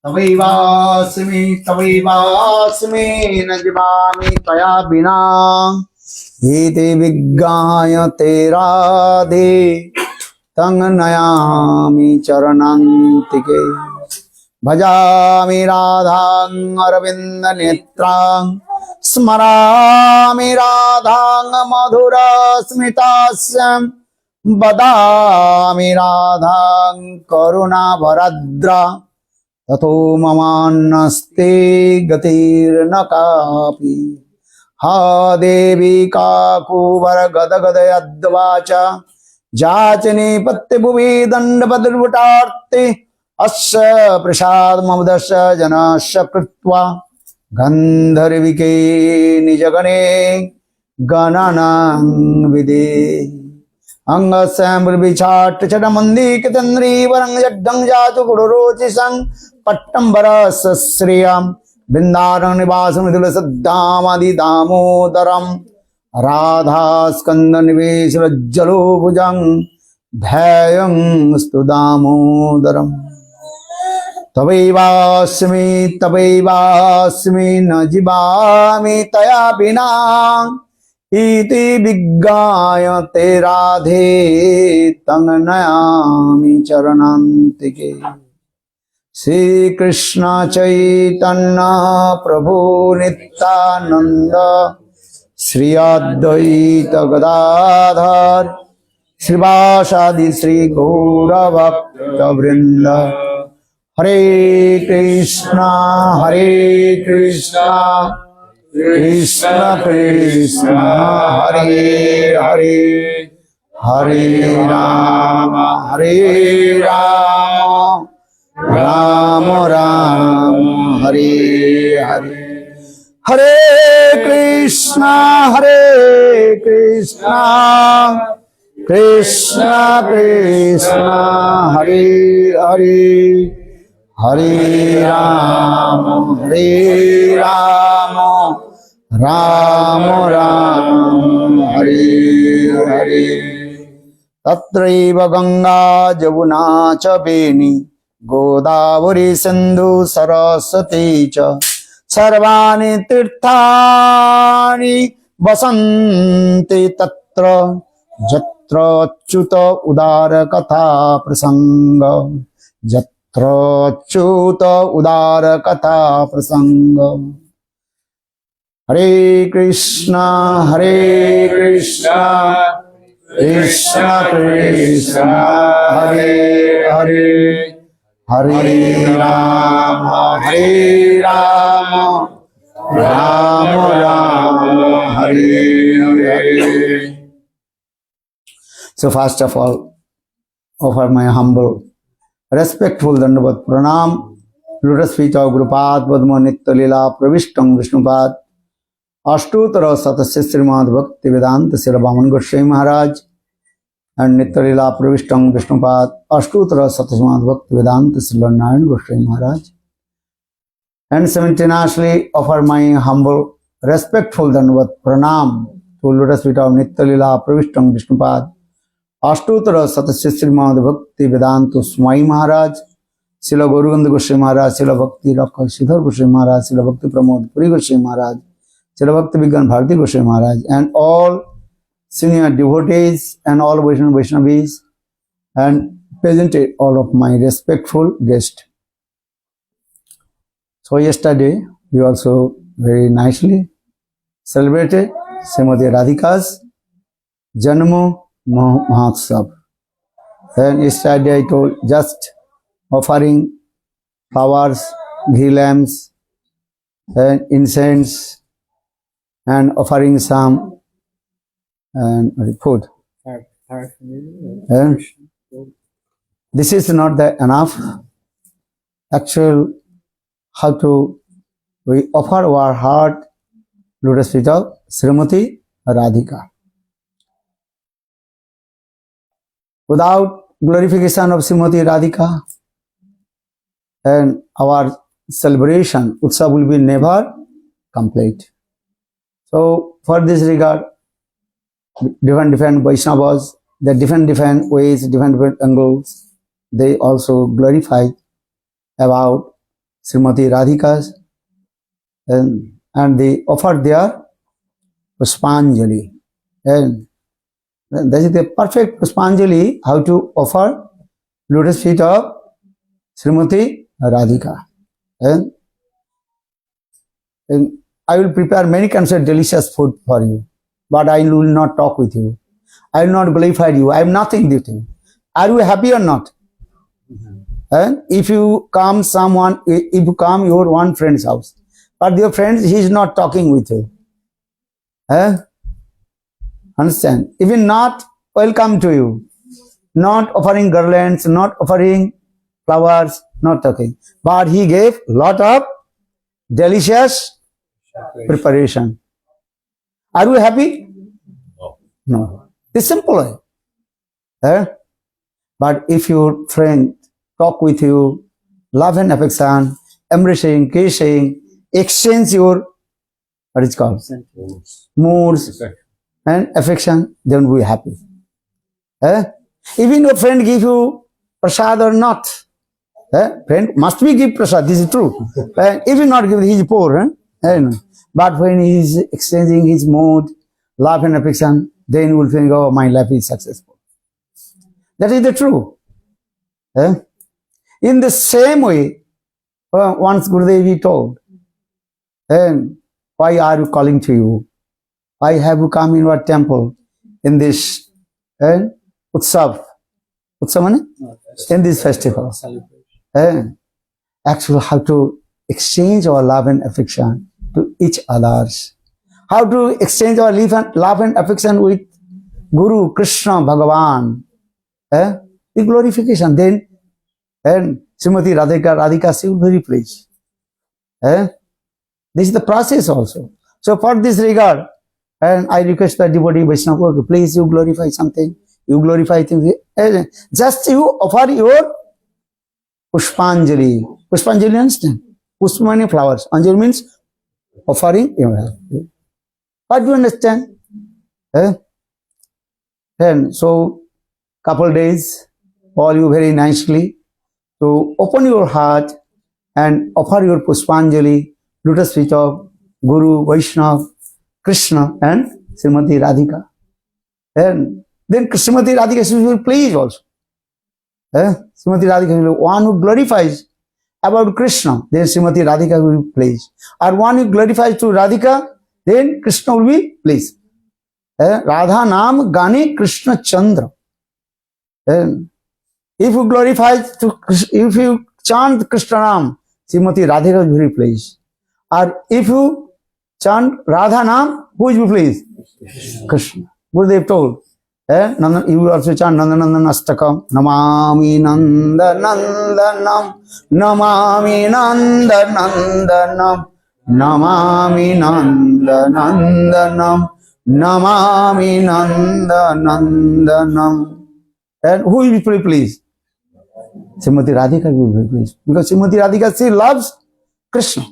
तवैवास्मि न जीवामि त्वया विना इति विज्ञाय ते राधे तं नयामि चरणान्तिके भजामि राधां अरविन्दनेत्रां स्मरामि राधां मधुरस्मितास्यं वदामि राधां करुणाभरद्रा ततो ममान्नस्ते गतिर्न कापि हा देवी काकुवर गदगदयद्वाचा जाचने पत्यभुवि दण्डबद्रुटार्ते अस्य प्रसाद मम दश जनस्य कृत्वा गन्धर्विके निजगणे गणनां विदे अंगस्यम्बिचाट चटमन्दिकितन्द्री वरं यड्डं जातु गुरुरोचिसं पट्टम्बरसश्रियं बिन्दारण्यवासमिदुलसद्दामदिदामोदरं राधास्कन्दनिवेशरज्जलो भुजं ध्येयं स्तु दामोदरम् तवैवास्मि न जीवामि तया विना इति विज्ञाय ते राधे तं नयामि चरणान्तिके श्री कृष्ण चैतन्य प्रभु नित्यानंद श्री अद्वैत गदाधर श्रीवासादि श्री गौरभक्त वृंद हरे कृष्णा कृष्ण कृष्ण हरे हरे हरे राम राम राम हरे हरे हरे कृष्णा कृष्ण कृष्ण हरे हरे हरे राम राम राम हरे हरे तत्रैव गंगा जमुना च वेणी गोदावरी सिंधु सरस्वती च सर्वाणि तीर्थानि वसन्ति तत्र यत्र अच्युत उदार कथा प्रसंग यत्र अच्युत उदार कथा प्रसंग हरे Krishna Krishna Krishna Hare Hare Hare Ram Ram Ram Hare Hare. So first of all, offer my humble, respectful dandavat pranam, lotus feet of Gurupad Padma Nitya Lila Pravishtam Vishnupad Ashtutara Satasya Srimad Bhakti Vedanta Srila Vaman Goswami Maharaj and Nitya Lila Pravishtam Vishnupad Ashtutara Satasya Bhakti Vedanta Srila Narayan Goswami Maharaj, and simultaneously offer my humble, respectful dandavat pranam to lotus feet of Nitya Lila Pravishtam Vishnupad Ashtutara Satasya Srimad Bhakti Vedanta Swami Maharaj, Srila Gauranga Goswami Maharaj, Srila Bhakti Rakha Sridhar Goswami Maharaj, Srila Bhakti Pramod Puri Goswami Maharaj, Srila Bhakti Vigyan Bharati Goswami Maharaj, and all senior devotees and all Vaishnavis, and presented all of my respectful guests. So yesterday we also very nicely celebrated Srimati Radhika's Janma Mahotsav. And yesterday I told just offering flowers, ghee lamps, and incense, and offering some and food. And this is not the enough. Actual, how to we offer our heart lotus feet of Srimati Radhika. Without glorification of Srimati Radhika, and our celebration, Utsav will be never complete. So for this regard, different Vaishnavas, the different ways, different angles, they also glorify about Srimati Radhika's, and they offer their Puspanjali. And that is the perfect Puspanjali, how to offer lotus feet of Srimati Radhika. And I will prepare many kinds of delicious food for you, but I will not talk with you. I will not glorify you. I am nothing with you. Are you happy or not? And if you come your one friend's house, but your friend, he is not talking with you. Understand? Even not welcome to you, not offering garlands, not offering flowers, not talking. But he gave lot of delicious preparation. Are you happy? No. It's simple. But if your friend talk with you, love and affection, embracing, kissing, exchange your, what is called? Moods and affection, then we happy. Even your friend give you prasad or not. Friend must be give prasad, this is true. If he not give, he is poor. But when he is exchanging his mood, love and affection, then you will think, oh, my life is successful. That is the truth. In the same way, once Gurudev he told, why are you calling to you? Why have you come in our temple in this Utsav? Utsav, in this festival. Actually, how to exchange our love and affection to each others. How to exchange our love and affection with Guru, Krishna, Bhagavan. The glorification. Then, Srimati Radhika, she will be very pleased. This is the process also. So for this regard, and I request the devotee Vaishnava, please you glorify something. You glorify things. Just you offer your Pushpanjali. Pushpanjali, understand? Pushpamani flowers. Anjali means offering. What do you understand? And so, couple days, all you very nicely to open your heart and offer your Pushpanjali, lotus feet of Guru, Vaishnava, Krishna and Srimati Radhika. And then Srimati Radhika will please also. Srimati Radhika will, one who glorifies about Krishna, then Srimati Radhika will be pleased. Or one who glorifies to Radhika, then Krishna will be pleased. Radha Nam Gani Krishna Chandra. If you glorify to, if you chant Krishna Nam, Srimati Radhika will be very pleased. Or if you chant Radha Nam, who will be pleased? Krishna. Gurudev told. You will also chant Nandanandan Astakam. Namami Nandanandanam. Namami Nandanandanam. Namami Nandanandanam. Namami Nandanandanam. And who will be very pleased? Srimati Radhika will be very pleased. Because Srimati Radhika, she loves Krishna.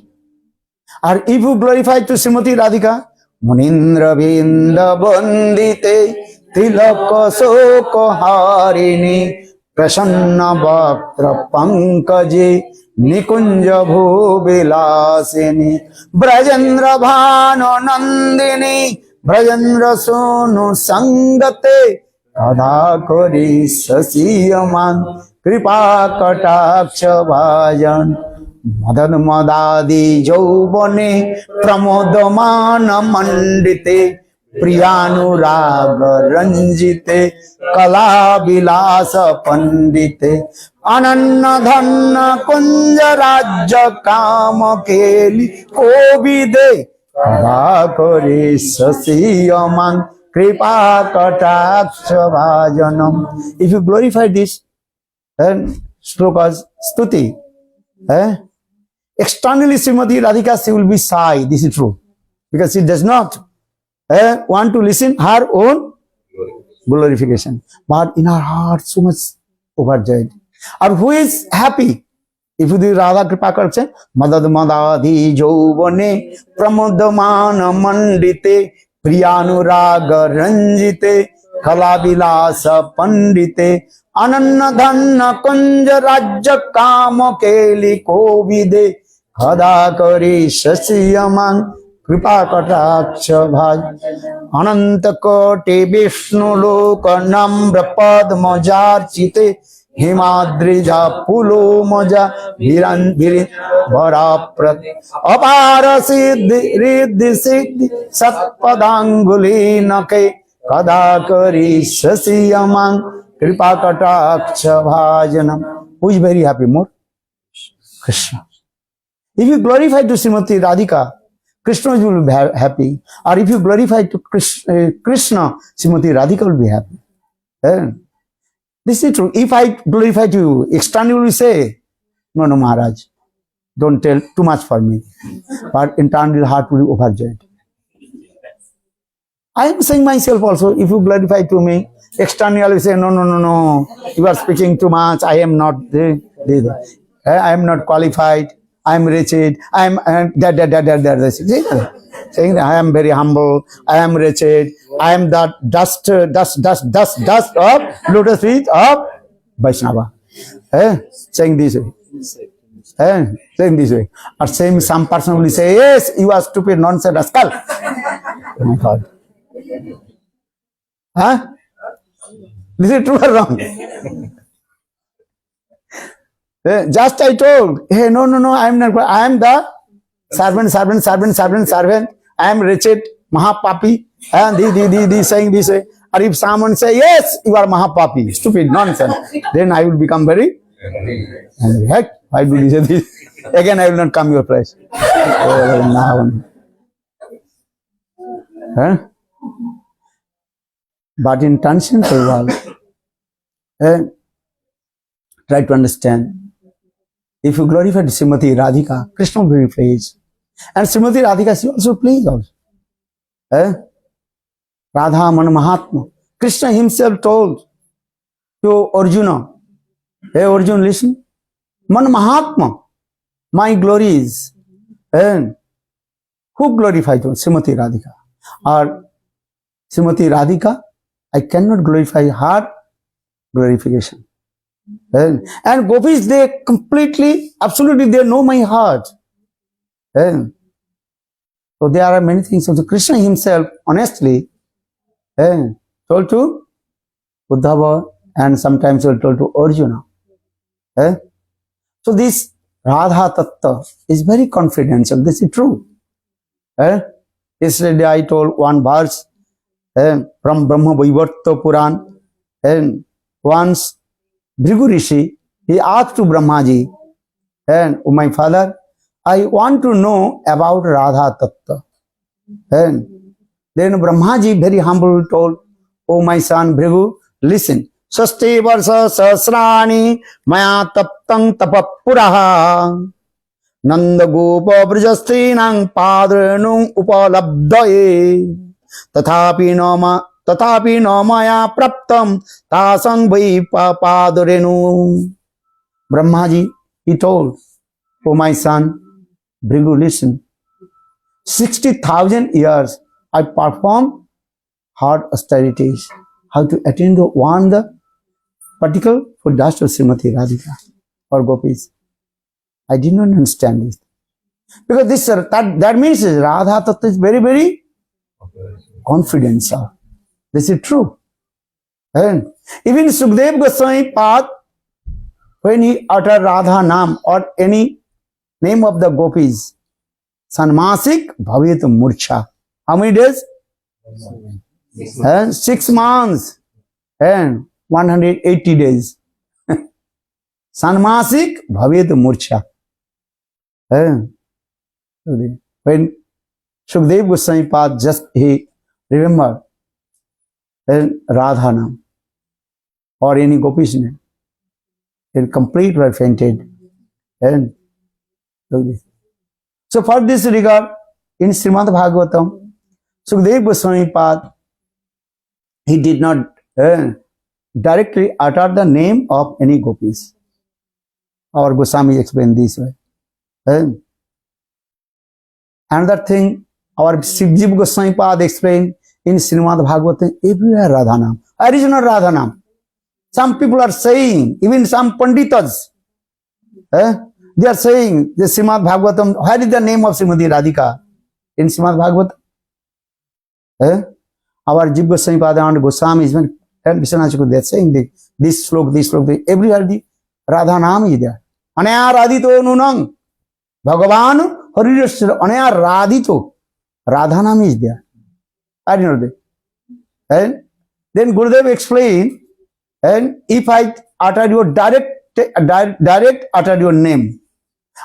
Or if you glorify to Srimati Radhika, Munindra Vinda Bandite Tilaka Soko Harini Prasanna Bhaktra Pankaji Nikunja Bhubilasini Brajendra Bhano Nandini Brajendra Sonu Sangate Radha Kori Sasiyaman Kripa Kataksha Bhajan Madan Madadi Jaubane Pramodamana Mandite Priyanuraga Ranjite Kala Bilasa Pandite Ananna Dhanna Kunja Rajya Kama Keli Kobide Radha Kori Sasiyaman Kripa Kataksha Bhajanam. If you glorify this, then shlokas stuti, externally Srimati Radhika, she will be shy, this is true, because she does not want to listen her own glorification, but in her heart so much overjoyed. Or who is happy? If you do Radha Kripa Karche, Madad Madadi Jaubane Pramodamana Mandite Priyanuraga Ranjite Kalabilasa Pandite Ananna Dhanna Kunja Rajya Kama Keli Kovide कदा करिष्यसि कृपा कटाक्ष भाज अनंत कोटि विष्णु लोक नम्र पद्मजार्चिते हिमाद्रिजा पुलो मजा वराप्रत अपार सिद्धि रिद्धि सिद्धि सत्पदांगुली नके कदा करिष्यसि कृपा कटाक्ष भाजनम. Who is very happy more? Krishna. If you glorify to Srimati Radhika, Krishna will be happy. Or if you glorify to Krishna, Srimati Radhika will be happy. This is true. If I glorify to you, externally will say, no, Maharaj, don't tell too much for me. But internally heart will be overjoyed. I am saying myself also, if you glorify to me, externally I will say, no, you are speaking too much, I am not I am not qualified, I am wretched, I am saying I am very humble, I am wretched, I am that dust of lotus feet of Vaishnava. Saying this way. Saying this way. Or same some person will say, yes, you are stupid, nonsense, rascal. Oh my God. Huh? This is true or wrong? Just I told, hey, no, I am not. I am the servant. I am wretched, Mahapapi. And this saying this way. Or if someone say, yes, you are Mahapapi, stupid, nonsense, then I will become very angry. Heck, why do you say this? Again, I will not come your place. But in transcendental world, try to understand. If you glorify Srimati Radhika, Krishna will be pleased. And Srimati Radhika, she also pleased also. Radha Man Mahatma. Krishna himself told to Arjuna, hey Arjuna, listen. Man Mahatma, my glory is. And who glorified Srimati Radhika? Or Srimati Radhika, I cannot glorify her glorification. And gopis, they completely, absolutely, they know my heart. So there are many things. So Krishna himself, honestly, told to Uddhava and sometimes told to Arjuna. So this Radha Tattva is very confidential. This is true. Yesterday I told one verse from Brahma Vaivarta Puran. And once Bhrigu Rishi, he asked to Brahmaji, and oh my father, I want to know about Radha Tattva. And then Brahmaji, very humble, told, oh my son Bhrigu, listen. Sasti varsa sahasrani maya taptang tapapuraha nanda gopa brajastrinang padranung upalabdaye tathapi no maya praptam tasang vai papadrenu. Brahmaji, he told, oh my son Bhrigu, listen. 60,000 years I performed hard austerities. How to attain the one the particle for dust of Srimati Radhika or gopis. I did not understand this. Because this that means Radha Tattva is very, very confidential. This is true. And even Sukdev Goswami Pad, when he uttered Radha Nam or any name of the gopis, Sanmasik Bhavet Murcha. How many days? 6 months and 180 days. Sanmasik Bhavet Murcha. When Shukdev Goswami Pad just he remembered Radha Nam or any gopi's name, he completely were fainted. And so for this regard, in Srimad Bhagavatam, Shukdev Goswami Pad, he did not directly utter the name of any gopis. Our Goswami explained this way. Another thing, our Shivjiv Goswami Pad explained in Srimad Bhagavatam, everywhere Radhanam, original Radhanam. Some people are saying, even some Panditas, They are saying the Srimad Bhagavatam. Where is the name of Srimati Radhika in Srimad Bhagavatam? Our Jiva Goswami Pada and Goswami is when Vishwanath Chakravarti, they are saying this slok, everywhere the Radha Nam is there. Anaya Radhito Nunang. Bhagavan Harirashtra Anaya Radhito. Radha Nam is there. I don't know that. And then Gurudev explained, and if I utter your direct utter your name,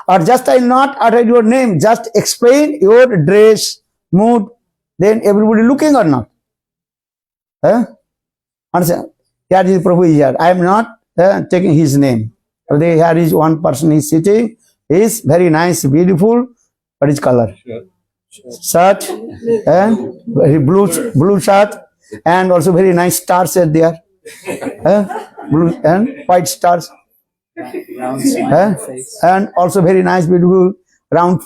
or just I not utter your name, just explain your dress, mood, then everybody looking or not. Understand? Here is Prabhu is here. I am not taking his name. Here is one person is sitting. He is very nice, beautiful. What is color? Shirt and very blue shirt, and also very nice stars are there. Blue and white stars. And also very nice, beautiful, round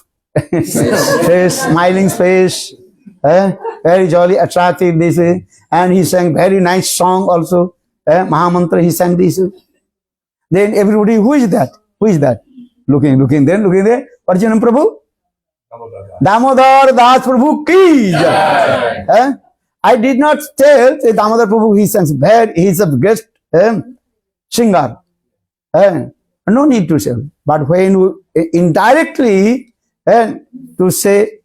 face, smiling face. Very jolly, attractive this way. And he sang very nice song also. Mahamantra, he sang this. Then everybody, who is that? Who is that? Looking, then looking there. What is your name, Prabhu? Damodar Das Prabhu ki jai. I did not tell Damodar Prabhu, he sings very, he is a guest singer. No need to say. But when you indirectly to say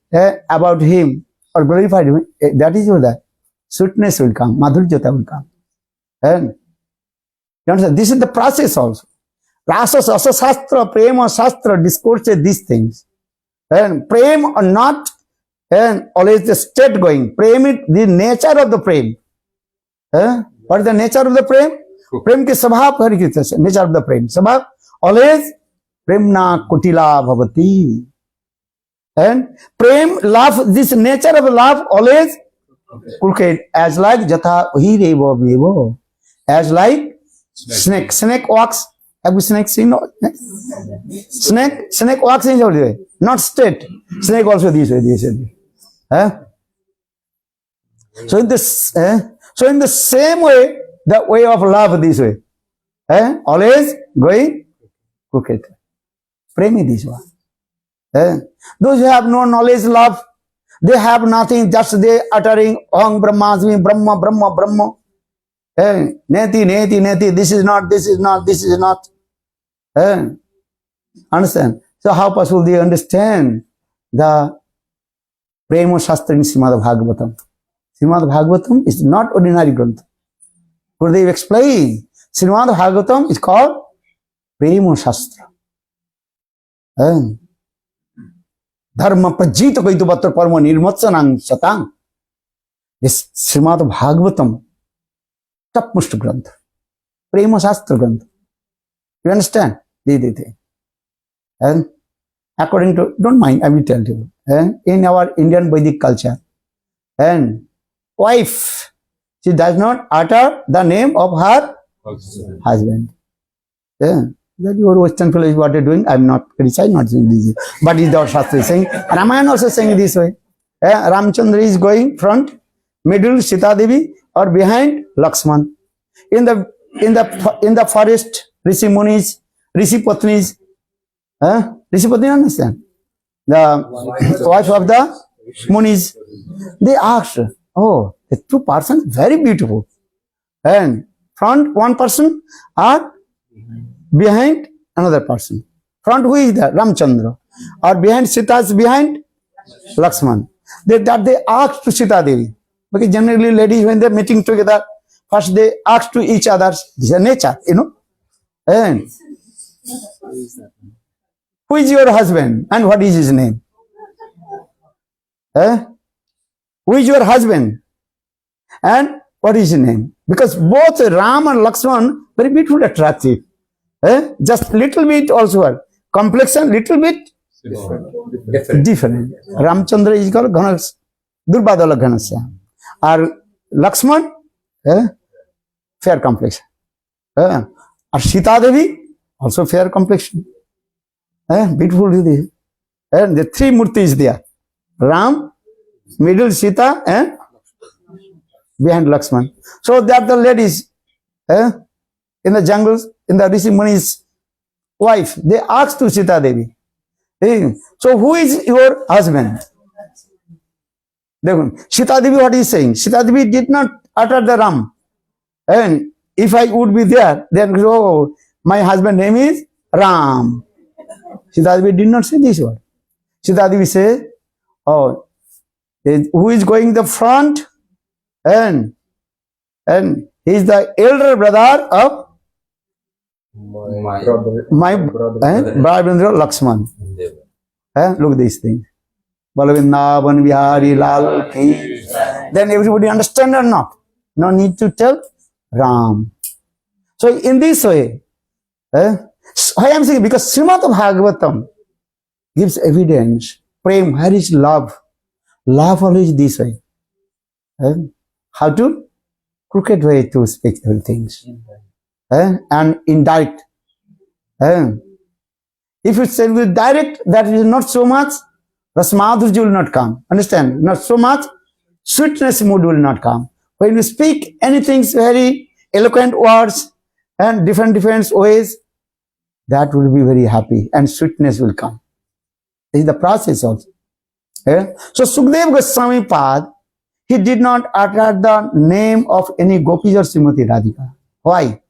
about him or glorify him, that is what that sweetness will come, madhurjata will come. You understand? This is the process also. Rasa Sasa Shastra, Prema Shastra discourses these things. And prem or not, and always the state going. Prem is the nature of the prem. What is the nature of the prem? Prem ke sabhav, nature of the prem. Sabhav, always premna kutila bhavati. And prem, love, this nature of love always kulkate, as like jatha hi revo vevo. As like snake. Snake walks. Have you snake seen? Snake walks in your way. Not straight. Snake also this way. So in the same way, the way of love this way. Always going crooked. Premi this one. Those who have no knowledge, love, they have nothing, just they uttering Om Brahmasmi, Brahma, Brahma, Brahma. Neti, this is not. Understand? So how possible they understand the Prema Shastra in Srimad Bhagavatam? Srimad Bhagavatam is not ordinary Grantha. Gurudev explained, Srimad Bhagavatam is called Prema Shastra. Dharma Prajita Kaitubhatra Parma Nirmatsanang Satang. This Srimad Bhagavatam, topmost Grantha. Prema Shastra Grantha. You understand? And according to, don't mind, I will tell you. In our Indian Vedic culture, and wife, she does not utter the name of her husband. That your Western fellow is what you're doing. I'm not criticizing, not saying this. But is our Shastra saying. Ramayana also saying this way. Ramchandra is going front, middle Sita Devi, or behind Lakshman. In the forest, Rishi Munis, Rishi Patnis, Rishi Patni understand? The wife of the Munis. They asked, oh, the two persons very beautiful. And front one person or behind another person. Front who is that? Ramchandra. Or behind Sita is behind Lakshman. They asked to Sita Devi. Because generally ladies when they're meeting together, first they ask to each other. This is nature, you know. And who is your husband and what is his name? Who is your husband and what is his name? Because both Ram and Lakshman very beautiful, attractive. Just little bit also complexion, little bit different. Ramchandra is called Ghanas, Durbadala Ghanasya. Or Lakshman, fair complexion. Or Sita Devi, also fair complexion. Beautiful. And the three murtis there. Ram, middle Sita, and behind Lakshman. So they are the ladies in the jungles, in the Rishi Munis wife. They asked to Sita Devi. So who is your husband? Sita Devi, what is saying? Sita Devi did not utter the Ram. And if I would be there, then oh, my husband's name is Ram. Sita Devi did not say this word. Sita Devi says, oh, who is going the front? And he is the elder brother of my brother Lakshman. Look at these things. Balavrindavan Vihari Lal ki. Then everybody understand or not? No need to tell Ram. So in this way, why I am saying, because Srimad Bhagavatam gives evidence. Prem, where is love? Love always this way. How to? Crooked way to speak everything. And indirect. If you say with direct, that is not so much, Rasmadhurja will not come. Understand? Not so much, sweetness mood will not come. When you speak anything very eloquent words and different ways, that will be very happy and sweetness will come. This is the process also. So Sukadeva Goswami Pad, he did not utter the name of any gopis or Srimati Radhika. Why?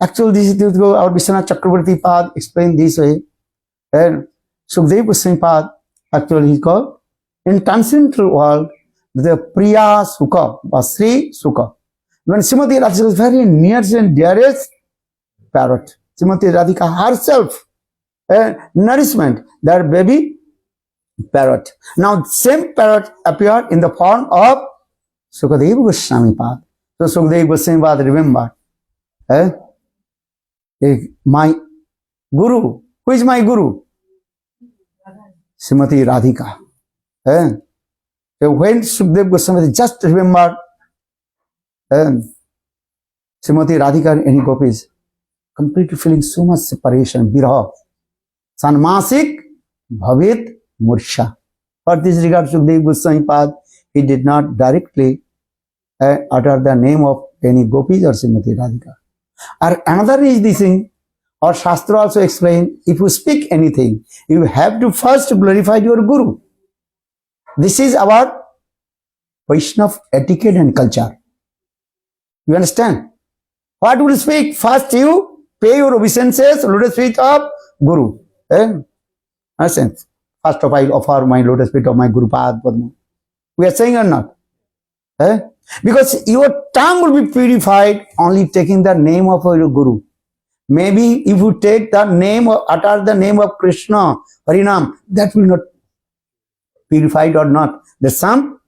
Actually, this is our Vishwanath Chakravarti Pad explained this way. And Sukadeva Goswami Pad, actually he called in transcendental world the Priya Sukha or Sri Sukha. When Srimati Radhika was very nearest and dearest parrot, Srimati Radhika herself, nourishment, that baby parrot. Now same parrot appeared in the form of Sukadeva Goswami Pad. So Sukadeva Goswami Pad remember, my guru. Who is my guru? Srimati Radhika. So when Sukadeva Goswami just remembered Srimati Radhika and any gopis, completely feeling so much separation, viraha, sanmasik bhavit mursha. For this regard, Sukadeva Goswami Pad, he did not directly utter the name of any gopis or Srimati Radhika. Or another is this thing, or Shastra also explain, if you speak anything, you have to first glorify your guru. This is our Vaishnava etiquette and culture. You understand? What will you speak? First you pay your obeisances, lotus feet of Guru. Understand? First of all, I offer my lotus feet of my Guru Pad Padma. We are saying or not? Because your tongue will be purified only taking the name of your Guru. Maybe if you take the name or utter the name of Krishna, Harinam, that will not purified or not. There's some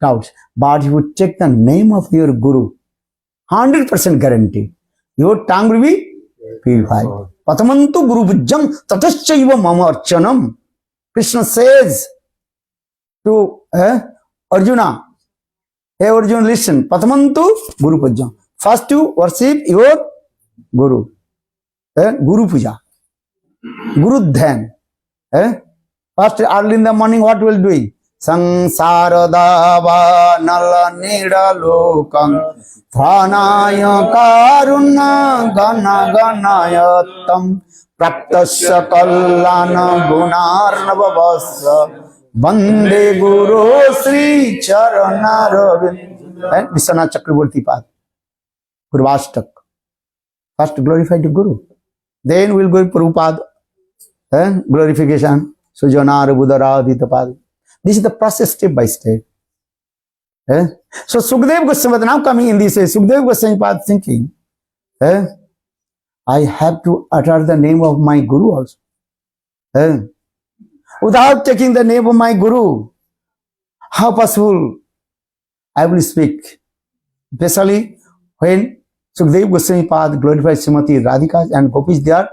doubts. But if you take the name of your Guru, 100% guarantee, your tongue will be purified. Patamantu Guru Bhujjam Tataschaiva Mama Archanam. Krishna says to Arjuna, hey Arjuna, listen, Patamantu Guru Bhujjam. First you worship your Guru. Guru Puja. Guru Dhyan. First early in the morning, what will do? Sangsara nala nida lokam pranaya karuna gana ganayatam praktasya kallana gunarnavavasya bande guru sri charanaravind. And Vishwanath Chakravarti Pad, Gurvashtak. First glorify the Guru. Then we'll go to Prabhupada. Glorification. Sujanar Buddharadhita Pad. This is the process step by step. So Sukadeva Goswami, now coming in this way, Sukadeva Goswami Pad thinking, I have to utter the name of my Guru also. Without taking the name of my Guru, how possible I will speak? Especially when Sukadeva Goswami Pad glorifies Srimati Radhika and gopis, they are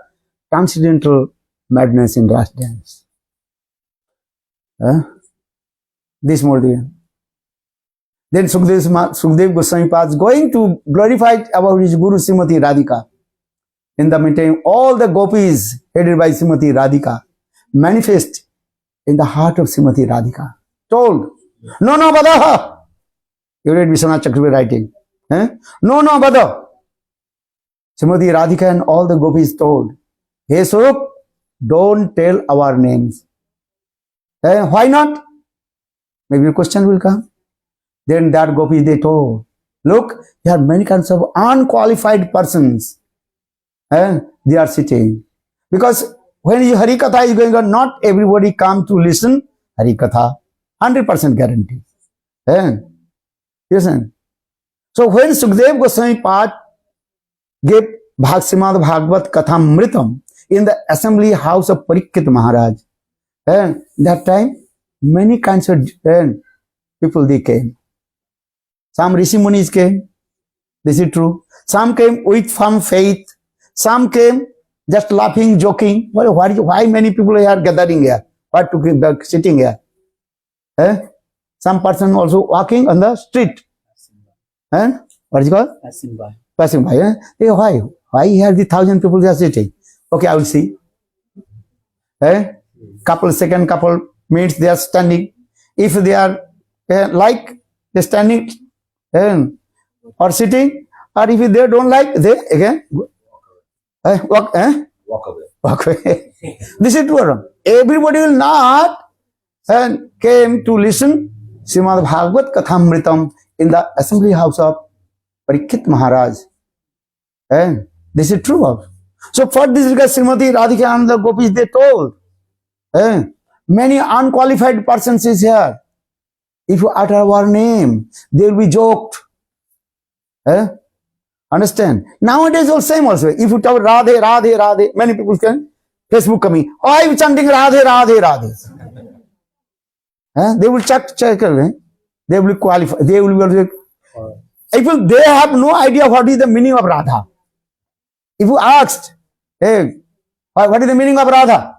transcendental madness in Ras dance. This more than. Then Sukadeva Goswami Pad is going to glorify about his Guru Srimati Radhika. In the meantime, all the gopis headed by Srimati Radhika manifest in the heart of Srimati Radhika. Told, no, Badaha. You read Vishwanath Chakravarti writing. No, Bada. Srimati Radhika and all the gopis told, "Hey Suk, don't tell our names." Why not? Maybe a question will come. Then that gopis they told, "Look, there are many kinds of unqualified persons. They are sitting. Because when Hari Katha is going on, not everybody come to listen Hari Katha. 100% guarantee. Listen. So when Sukdev Goswami Pad gave Bhagsimad Bhagavad Kathamritam in the assembly house of Parikshit Maharaj, that time many kinds of people they came. Some Rishi Munis came. This is true. Some came with firm faith. Some came just laughing, joking. Why many people are gathering here? Why sitting here? Some person also walking on the street. What is it called? Passing by. Passing by. Why? Why here the 1,000 people are sitting? Okay, I will see. Second couple minutes they are standing. If they are like they standing or sitting, or if they don't like, they again walk away. Walk away. This is true. Everybody will not came to listen Srimad Bhagavad Kathamritam in the assembly house of Parikshit Maharaj. This is true. So for this regard, Srimati Radhika and the gopis they told, many unqualified persons is here. If you utter our name, they will be joked. Understand? Nowadays all same also. If you tell Radhe, Radhe, Radhe, many people can Facebook coming. Oh, I am chanting Radhe, Radhe, Radhe. They will check. They will qualify. They will be if they have no idea what is the meaning of Radha. If you asked, hey, what is the meaning of Radha?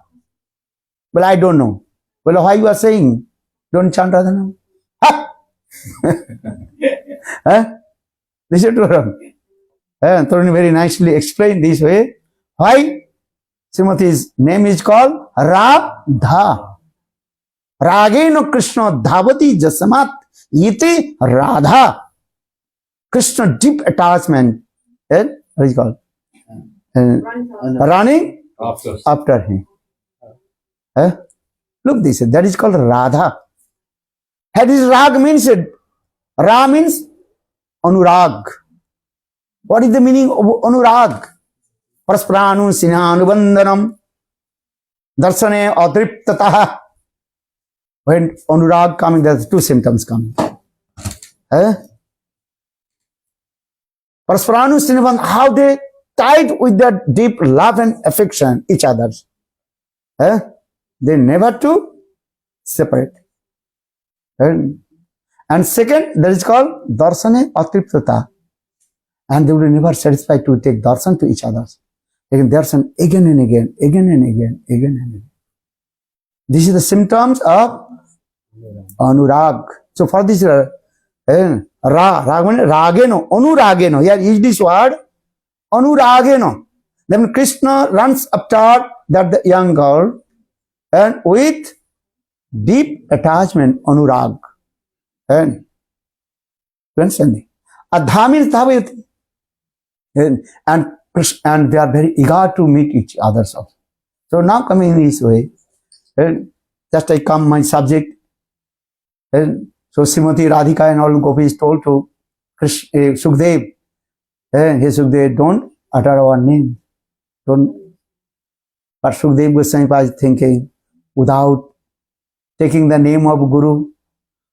Well, I don't know. Well, why you are saying don't chant Radha now? This is true. Torni very nicely explained this way. Why Srimati's name is called Radha. Rageno Krishna Dhavati Jasamat Iti Radha. Krishna deep attachment. What is it called? Running after him. Look this, that is called Radha. That is Rag means it. Ra means Anurag. What is the meaning of Anurag? Praspranu Sinhanubandanam Darsane Adriptataha. When Anurag coming, there's two symptoms coming. Praspranu Sinhanubandanam, how they tied with that deep love and affection each others. They never to separate. And second, that is called Darsane Atriptata. And they will never satisfied to take darshan to each other. Again, darshan again and again, again and again, again and again. This is the symptoms of Anurag. So for this, Rageno, Anurageno, here is this word, Anurageno. Then Krishna runs after that young girl and with deep attachment, Anurag. And you understand? Adha means Dhavayati. And they are very eager to meet each other also. So now coming in this way, just I come my subject. So Srimati Radhika and all gopis told to Sukdev, hey Sukdev, don't utter our name. Don't. But Sukdev Goswami was thinking, without taking the name of Guru,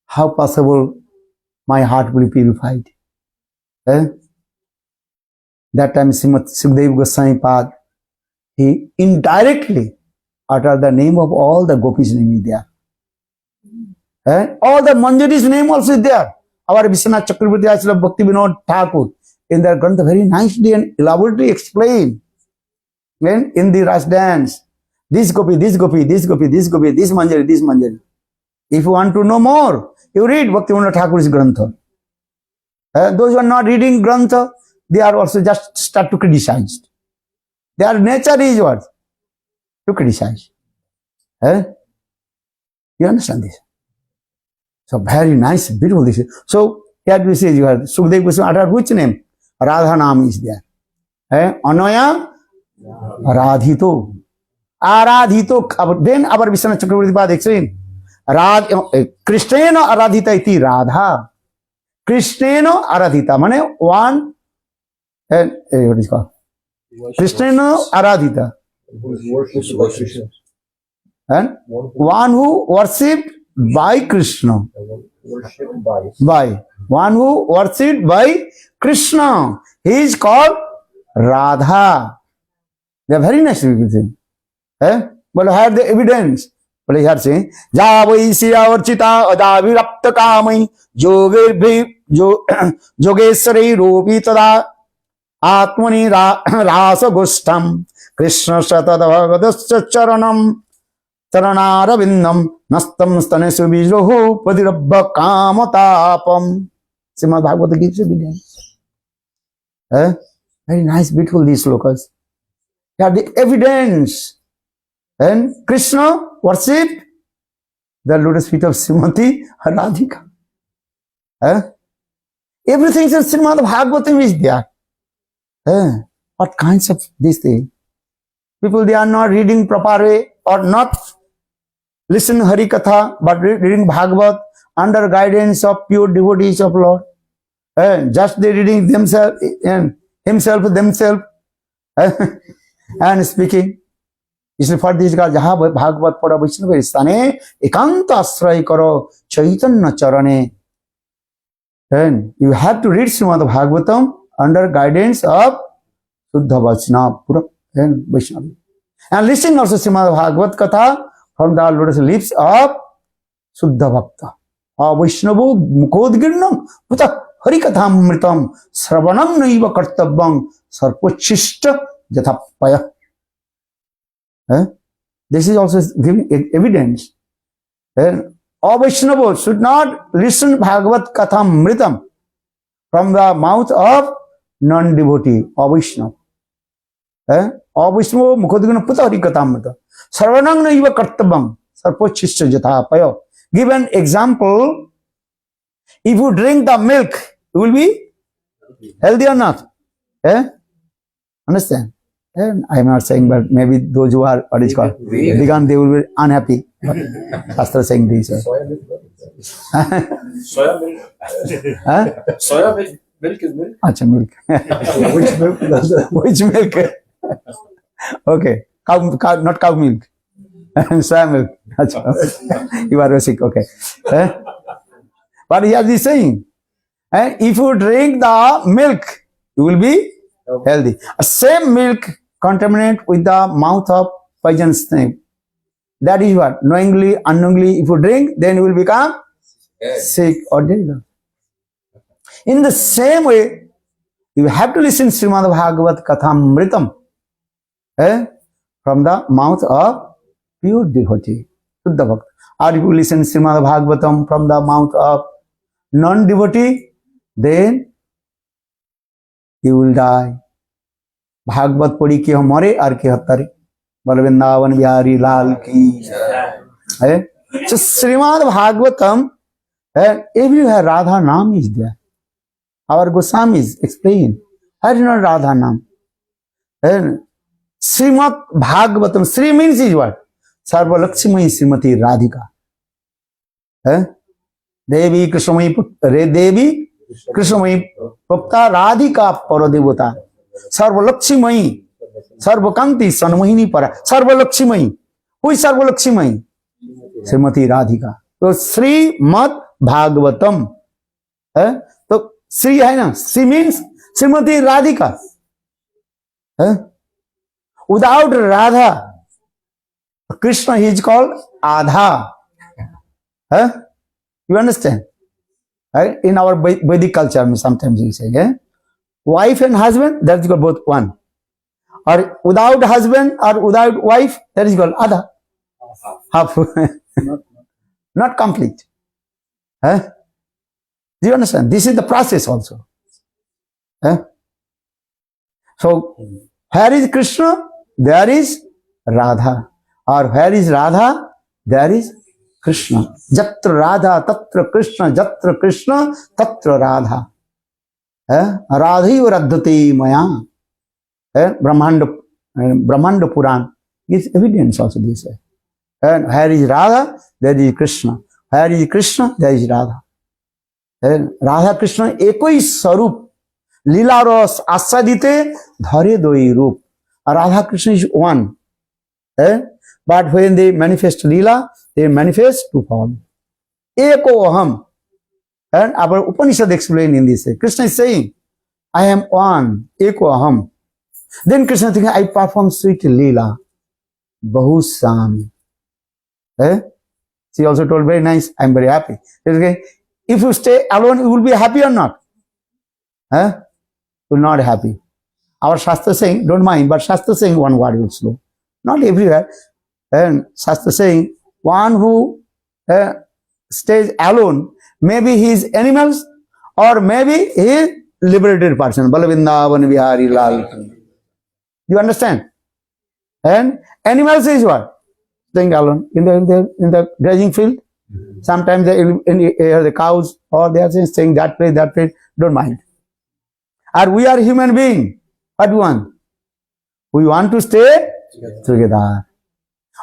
how possible my heart will be purified? That time Sukdev Goswami Pad, he indirectly uttered the name of all the gopis' name is there. All the Manjari's name also is there. Our Vishwanath Chakravarti Ashraf Bhakti Vinod Thakur in their Grantha very nicely and elaborately explained. In the Ras Dance, this gopi, this gopi, this gopi, this gopi, this Manjari, this Manjari. If you want to know more, you read Bhakti Vinod Thakur's Grantha. Those who are not reading Grantha, they are also just start to criticize. Their nature is what? To criticize. You understand this? So very nice, beautiful this. So here we say you have Sukdev Goswami uttered which name? Radha Nam is there. Anaya Radhito. Aradhito. Then our Vishnu Chakravarti Pad explain. Krishnena Aradhita iti Radha. Krishnena Aradhita. Mane one. What is called? Krishnena Aradhita. And one who worshipped by Krishna. By one who worshipped by Krishna. He is called Radha. They are very nice people. But have the evidence. But he had saying, Javai Orchita Ada Virapta Kamai Jogesari Rupi Tada Atmani Rasa Gustam Krishna Satadavadascha Charanam Taranarabindam Nastam Stanesu Bijohu Padirabba Kamatapam. Srimad Bhagavata gives evidence. Very nice, beautiful these slokas. They have the evidence. And Krishna worshipped the lotus feet of Srimati Radhika. Everything in Srimad Bhagavatam is there. What kinds of this thing? People, they are not reading proper way or not listen Hari Katha, but reading Bhagavat under guidance of pure devotees of Lord. Just they reading themselves and themselves and speaking. इसलिए for this God जहाँ भागवत पढ़ा वैष्णव स्थाने एकांत आश्रय करो चैतन्य चरणे. And you have to read Srimad Bhagavatam under guidance of Shuddha Vaishnava and Vaishnava. And listen also Srimad Bhagavat Katha from the lotus lips of Shuddha Bhakta. Vaishnavo Mukodgirnam Puta Harikathamritam Sravanam Naiva Kartabbam Sarpochishta Jathapaya. This is also giving evidence. All Vaishnava should not listen Bhagavat Kathamritam from the mouth of non-devotee or Vaishnava. All Vaishnava Mukodgirnam Puta Harikathamritam Sarvanam Naiva Kartabbam Sarpochishta Jathapaya. Give an example. If you drink the milk, you will be healthy or not? Understand? And I am not saying, but maybe those who are what is called vegan, they will be unhappy. Shastra saying this. Soya milk. Soya milk. Milk is milk. Acha, milk. Which milk? Which milk? Okay, cow, not cow milk. Soya milk. Achha. You are sick. Okay. But he is saying, if you drink the milk, you will be healthy. Same milk contaminate with the mouth of poison snake. That is what? Knowingly, unknowingly, if you drink, then you will become sick or dead. In the same way, you have to listen Srimad Bhagavat Kathamritam from the mouth of pure devotee, Shuddha Bhakta. Or if you listen Srimad Bhagavatam from the mouth of non-devotee, then you will die. Bhagavat पढ़ी के हमारे are के हत्तारे बोल वृंदावन बिहारी लाल की है. So Srimad Bhagavatam, everywhere Radha Nam is there. Our Goswamis explain. How do you know Radha Nam? Srimad Bhagavatam. Sri means is what? Sarva Lakshmi Srimati Radhika. Devi Krishnamai Pupta Radhika Paradevata. Sarvalakshmi, Sarvakanti, Sanmohini Para, Sarvalakshmi. Who is Sarvalakshmi? Srimati Radhika. So Srimad Bhagavatam. So Sri hai na? Sri means Srimati Radhika. Without Radha, Krishna he is called Adha. You understand? In our Vedic culture, sometimes we say, wife and husband, that is called both one. Or without husband or without wife, that is called Adha. Half. Not complete. Do you understand? This is the process also. So, where is Krishna? There is Radha. Or where is Radha? There is Krishna. Jatra Radha, Tatra Krishna, Jatra Krishna, Tatra Radha. Radhi Radhati Maya. Brahmanda Puran gives evidence also this way. And where is Radha, there is Krishna. Where is Krishna, there is Radha. And Radha Krishna ekoi sarup, lila ras asadite dhare doi roop. Radha Krishna is one. But when they manifest lila, they manifest two forms. Eko aham. And our Upanishad explain in this way. Krishna is saying, I am one, eko aham. Then Krishna thinking, I perform sweet lila. Bahusami. She also told very nice, I am very happy. Okay. If you stay alone, you will be happy or not? You will not happy. Our Shastra saying, don't mind, but Shastra saying one word will slow. Not everywhere. And Shastra saying, one who stays alone, maybe he is animals or maybe he is liberated person. Balavindavan Vihari Lal. You understand? And animals is what? Staying alone in the grazing field. Sometimes the cows or they are staying that place, don't mind. And we are human being. What we want? We want to stay together.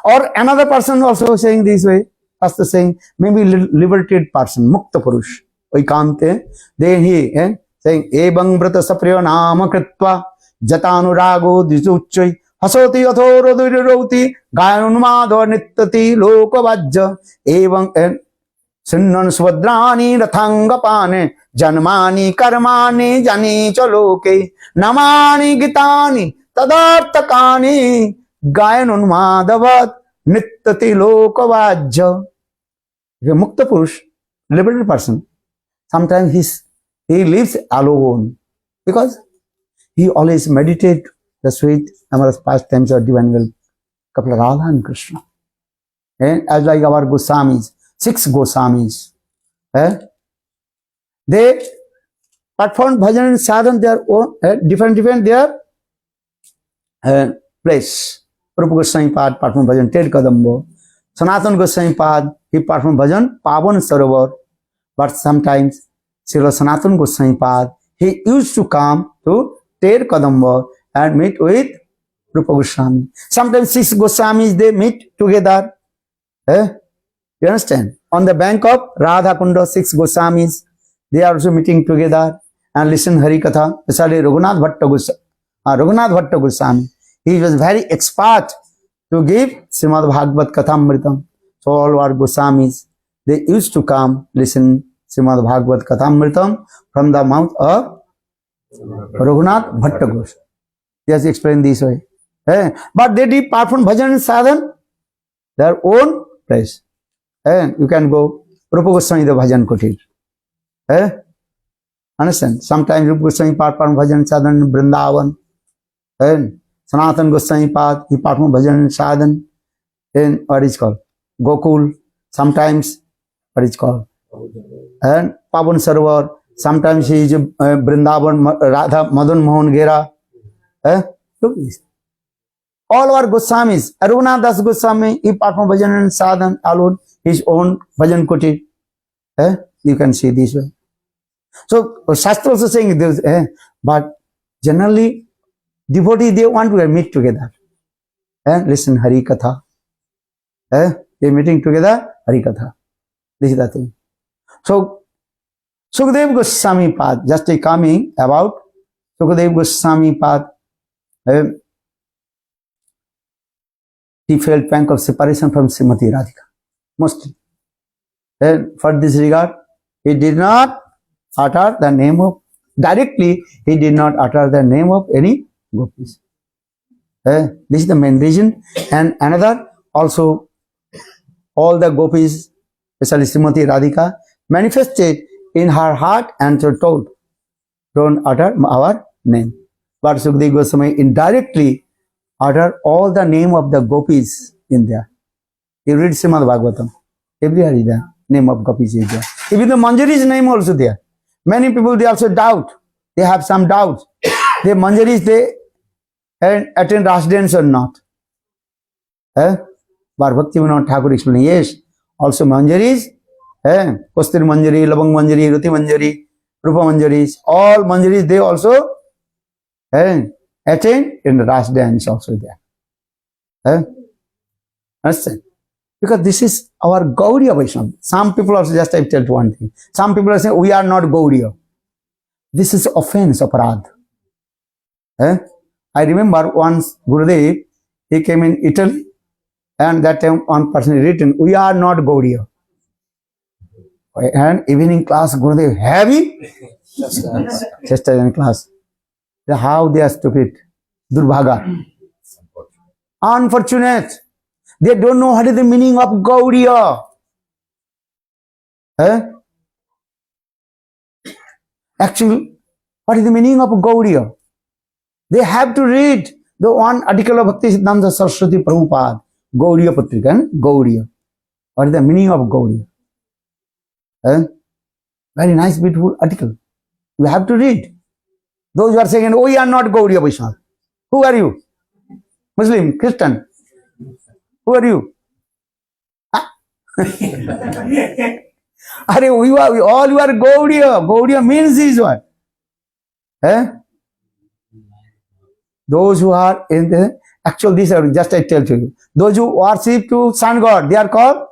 Or another person also saying this way, after saying, maybe liberated person, Mukta Purush, Oikante, then he saying, Ebang Brata Sapriya Nama Kritva, Jatanurago, Dizuchoi, Hasoti Athoro Roti, Gayanumado Nittati, Lokavajja, Evang Sinnan Swadrani, Rathangapane, Janmani, Karmani, Jani Chaloke, Namani Gitani, Tadartakani, Gayanumadavat, Nittati Lokavajja. If a Mukta Purush, liberated person, sometimes he lives alone because he always meditates the sweet amorous pastimes of divine will, Kapila Radha and Krishna. As like our Goswamis, 6 Goswamis, they perform bhajan and sadhan their own, different their place. Rupa Goswami Pad perform bhajan Ted Kadambo. Sanatana Goswami Pad, he perform bhajan Pavan Sarovar. But sometimes Srila Sanatana Goswami Pad, he used to come to Ted Kadambo and meet with Rupa Goswami. Sometimes 6 Goswamis, they meet together. You understand? On the bank of Radha Kunda, 6 Goswamis, they are also meeting together and listen Hari Katha. Especially Raghunath Bhatta Goswami. He was very expert to give Srimad Bhagavad Kathamritam. So all our Goswamis, they used to come listen Srimad Bhagavad Kathamritam from the mouth of Raghunath Bhatta Goswami. Just explain this way. But they did perform bhajan and sadhan, their own place. You can go Rupa Goswami the bhajan kutir. Understand? Sometimes Rupa Goswami perform bhajan and sadhan in Vrindavan. Sanatana Goswami Pad, he perform bhajan and sadhan in what is called Gokul. Sometimes what is called and Pavan Sarovar. Sometimes he is Vrindavan Radha Madan Mohan Gera. Look this. All our Goswamis, Raghunath Das Goswami, he perform bhajan and sadhan alone, his own bhajan kutir. You can see this way. So Shastra also saying this, but generally devotees, they want to meet together. Listen Hari Katha. They meeting together, Hari Katha. This is the thing. So Sukadeva Goswami Pad, just coming about Sukadeva Goswami Pad, he felt pang of separation from Srimati Radhika, mostly. For this regard, he did not utter the name of, directly, he did not utter the name of any gopis. This is the main reason. And another, also, all the gopis, especially Srimati Radhika, manifested in her heart and told, don't utter our name. But Sukadeva Goswami indirectly utter all the name of the gopis in there. You read Srimad Bhagavatam. Everywhere is there. Name of gopis is there. Even the Manjari's name also there. Many people, they also doubt. They have some doubts. The Manjaris, they attend Ras dance or not. But Bhaktivinoda Thakur explained, yes, also Manjaris, Kostir Manjari, Labang Manjari, Ruti Manjari, Rupa Manjaris, all Manjaris, they also attain in the Ras dance also there. Understand? Because this is our Gaudiya Vaishnava. Some people also, just I tell you one thing. Some people are saying, we are not Gaudiya. This is offense, aparad. I remember once Gurudev, he came in Italy, and that time one person written, we are not Gaudiya. And evening class, Gurudev, heavy? Just in class. How they are stupid. Durbhaga. Unfortunate. They don't know what is the meaning of Gaudiya. Actually, what is the meaning of Gaudiya? They have to read the one article of Bhakti Siddhanta Saraswati Prabhupada, Gaudiya Patrika, Gaudiya. What is the meaning of Gaudiya? Very nice, beautiful article. You have to read. Those who are saying, oh, we are not Gaudiya Vaishnava. Who are you? Muslim, Christian? Who are you? Are you all you are Gaudiya. Gaudiya means this one. Those who are in the actual, this are just I tell to you. Those who worship to sun god, they are called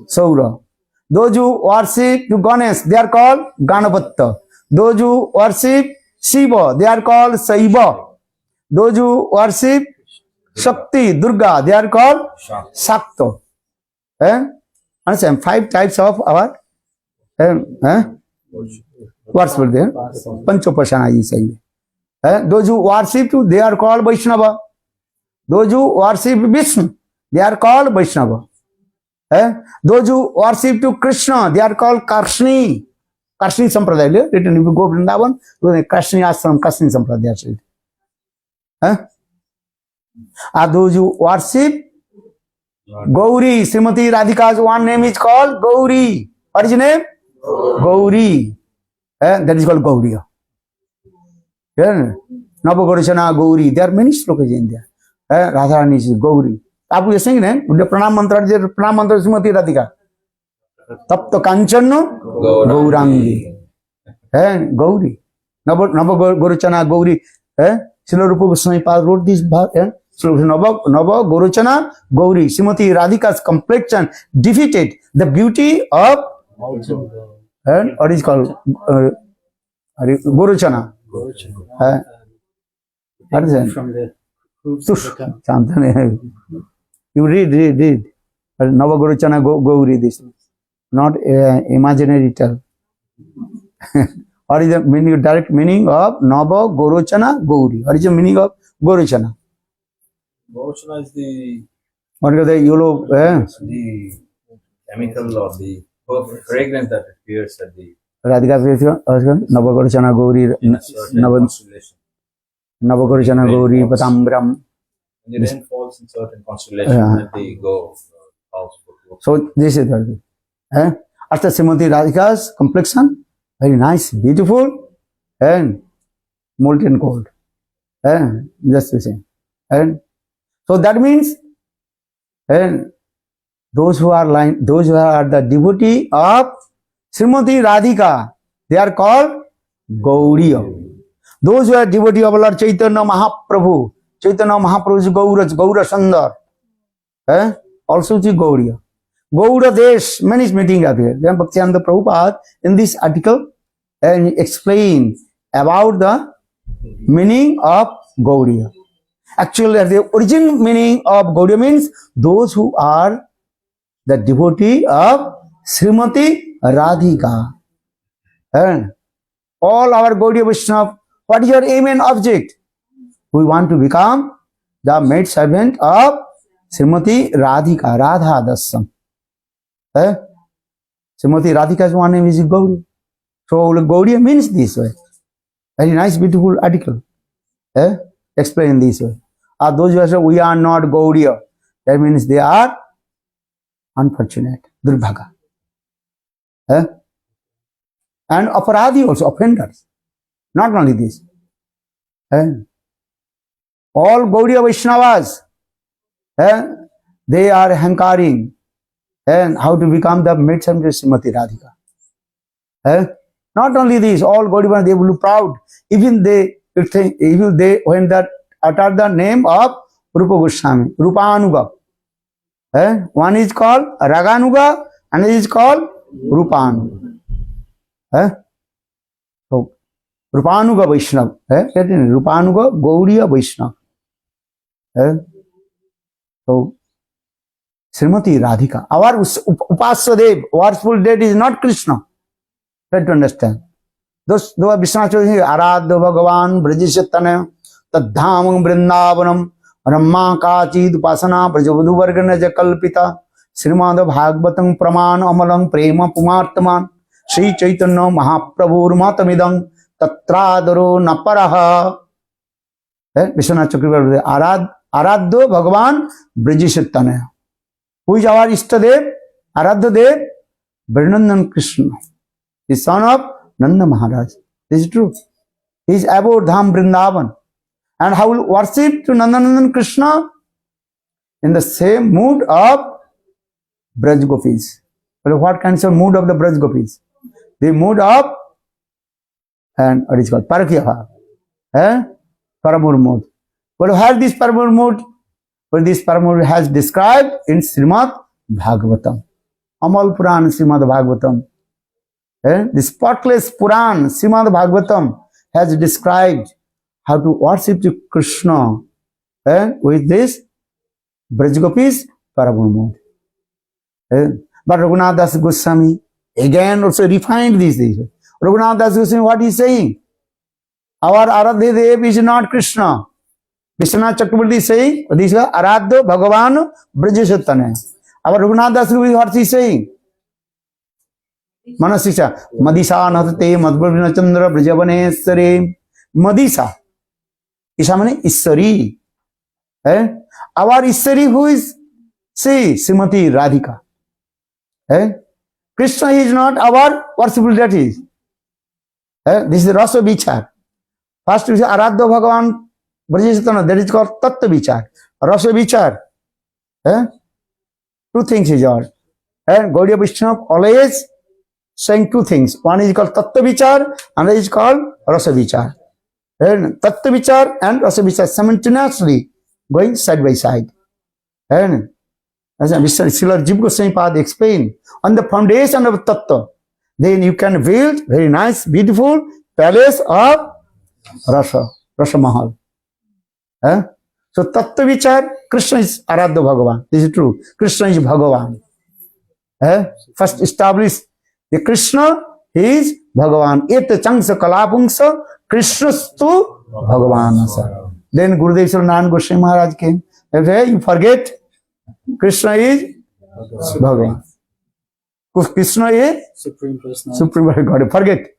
Saura. Those who worship to Ganesh, they are called Ganapatta. Those who worship Shiva, they are called Saiva. Those who worship Shakti, Durga, they are called Shakta. Understand? 5 types of our what's for there? Panchopashana is saying. Those who worship to, they are called Vaishnava. Those who worship Vishnu, they are called Vaishnava. Those who worship to Krishna, they are called Karshni. Karshni Sampradaya, written if you go Vrindavan, Karshni Ashram, Karshni Sampradaya. Are those who worship Gauri, Srimati Radhika's one name is called Gauri. What is his name? Gauri. That is called Gauriya. Navagorachana Gauri. There are many slokas in there. Radharani is Gauri. आप ये saying है प्रणाम मंत्र श्रीमती राधिका तब तो कांचन गौरांगी है गौरी नव गोरचना गौरी है श्रील रूप गोस्वामी पाद wrote this नव गोरचना Gauri Shrimati राधिका's complexion defeated the beauty of and what is called गोरचना what is that? You read. Navagoruchana Gauri, this. Not imaginary tell. What is the meaning, direct meaning of Navagoruchana Gauri? What is the meaning of Goruchana? Goruchana is the What is the yellow? the chemical or the fragrance that appears at the Radhika Navagoruchana Gauri, Navagoruchana Gauri, Patambram. when the rain falls in certain constellations and they go house for So this is the after Srimati Radhika's complexion, very nice, beautiful, and molten gold. Just the same. And so that means, and those who are the devotee of Srimati Radhika, they are called Gauriya. Those who are devotee of Lord Chaitanya Mahaprabhu, Chaitanya Mahaprabhu's Gaura Sundar, also is Gauriya. Gaura Desh, many meetings are there. Then Bhaktivedanta Prabhupada in this article and explain about the meaning of Gauriya. Actually, the original meaning of Gauriya means those who are the devotee of Srimati Radhika. And all our Gaudiya Vaishnava, what is your aim and object? We want to become the maid servant of Srimati Radhika, Radha Dasam. Srimati Radhika's one name is Gauri. So Gaudiya means this way. Very nice, beautiful article. Explain this way. Those who say we are not Gaudiya, that means they are unfortunate, Durbhaga. And aparadhi also, offenders. Not only this. All Gaudiya Vaishnavas, they are hankaring and how to become the maid servant of Srimati Radhika. Not only this, all Gaudiya Vaishnavas, they will be proud. Even they when that uttered the name of Rupa Goswami, Rupanuga. One is called Raganuga and is called Rupanuga. So Rupanuga Vaishnava, Rupanuga Gauriya Vaishnava. So Srimati Radhika, our Upasya Dev, worshipful deity is not Krishna. Try to understand. Those Vishwanath Aradha Bhagavan Brajishatana Tadhamam Vrindavanam Ramma Kachid Upasana Brajavadhu Vargana Jakalpita Srimad Bhagavatam Praman Amalang Prema Pumartaman Sri Chaitanya Mahaprabhu Matamidang Tatradaro Naparaha. Vishwanath Chakravarti Aradha Bhagavan Brajishatana. Who is our Ishtadev? Aradha Dev? Vrindavan Krishna, the son of Nanda Maharaj. This is true. He is above Dham Vrindavan. And how will worship to Nandanandan Krishna? In the same mood of Braj Gopis. Well, what kinds of mood of the Braj Gopis? The mood of, and what is called Parakya, Paramur mood. Well, how this Paramur mood? Well, this Paramur has described in Srimad Bhagavatam. Amal Puran Srimad Bhagavatam. The spotless Puran, Srimad Bhagavatam, has described how to worship to Krishna with this Brajgopis Paramur. But Raghunath Das Goswami again also refined these things. Raghunath Das Goswami, what he is saying? Our Aradha Dev is not Krishna. Vishwanath Chakravarti is saying, this is Aradha Bhagavan Brajashatana. Our Raghunath Das Goswami, what he is saying? Manasisha Madisa Natate Madhurvina Chandra Brajavanesare. Madisa. Isha means Isari. Our Isari who is? See, Srimati Radhika. Krishna is not our worshipful deity. This is Rasa Vichar. First we say Aradha Bhagavan Brajashatana, that is called Tattva Vichar. Rasa Vichar. Two things is all. Gaudiya Vaishnava always saying two things. One is called Tattva Vichar, another is called Rasa Vichar. Tattva Vichar and Rasa Vichar simultaneously going side by side. As Srila Jiva Goswami Pad explained, on the foundation of Tattva, then you can build very nice, beautiful palace of Rasa Mahal. So Tattva Vichar, Krishna is Aradha Bhagavan. This is true. Krishna is Bhagavan. First established the Krishna is Bhagavan. Eta Changsa Kalapungsa Krishnastu Bhagavan. Then Gurudev Sri Narayan Goswami Maharaj came. Okay, you forget Krishna is Bhagavan. Krishna is Supreme Personality. Supreme God. Forget.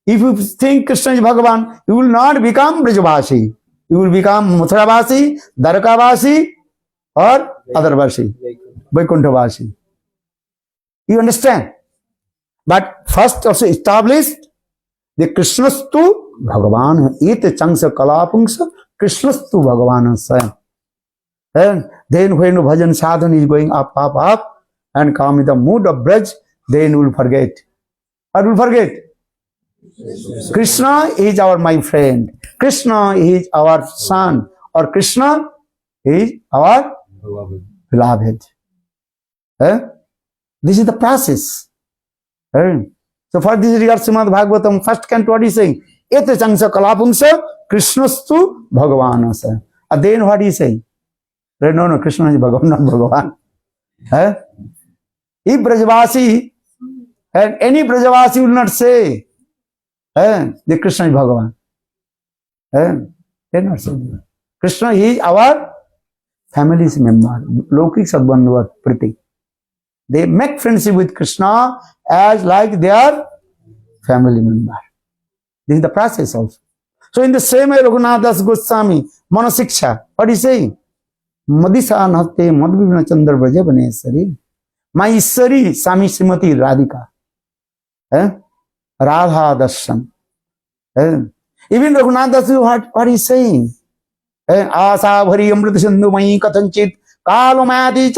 If you think Krishna is Bhagavan, you will not become Brajavasi. You will become Mathuravasi, Dwarakavasi, or other Vasi, Vaikunthavasi. You understand? But first also established the Krishnastu Bhagavan. Ete Changsa Kalapungsa Krishnastu Bhagavan. And then when bhajan sadhana is going up, and come in the mood of Braj, then we will forget. What will forget? Krishna is my friend. Krishna is our son. Or Krishna is our beloved. This is the process. So for this regard, Srimad Bhagavatam, first canto, what is saying? Ete Changsa Kalapungsa Krishnastu Bhagavanasa. And then what is saying? No, Krishna is Bhagavan, not Bhagavan. If Brajavasi, and any Brajavasi will not say, the Krishna is Bhagavan. They not say that. Krishna is our family's member. Lokik Sadbandhuvat Priti. They make friendship with Krishna as like their family member. This is the process also. So in the same way, Raghunath Das Goswami, Manasiksha, what is saying? Madisa Nate Madhurvina Chandra Brajavanesari. My Isari, Sami Srimati Radhika. Radha Darshan. Even Raghunath Das, what is saying? Asa Bhari Amrita Sindhu Mai Kathanchit Kalo Mayati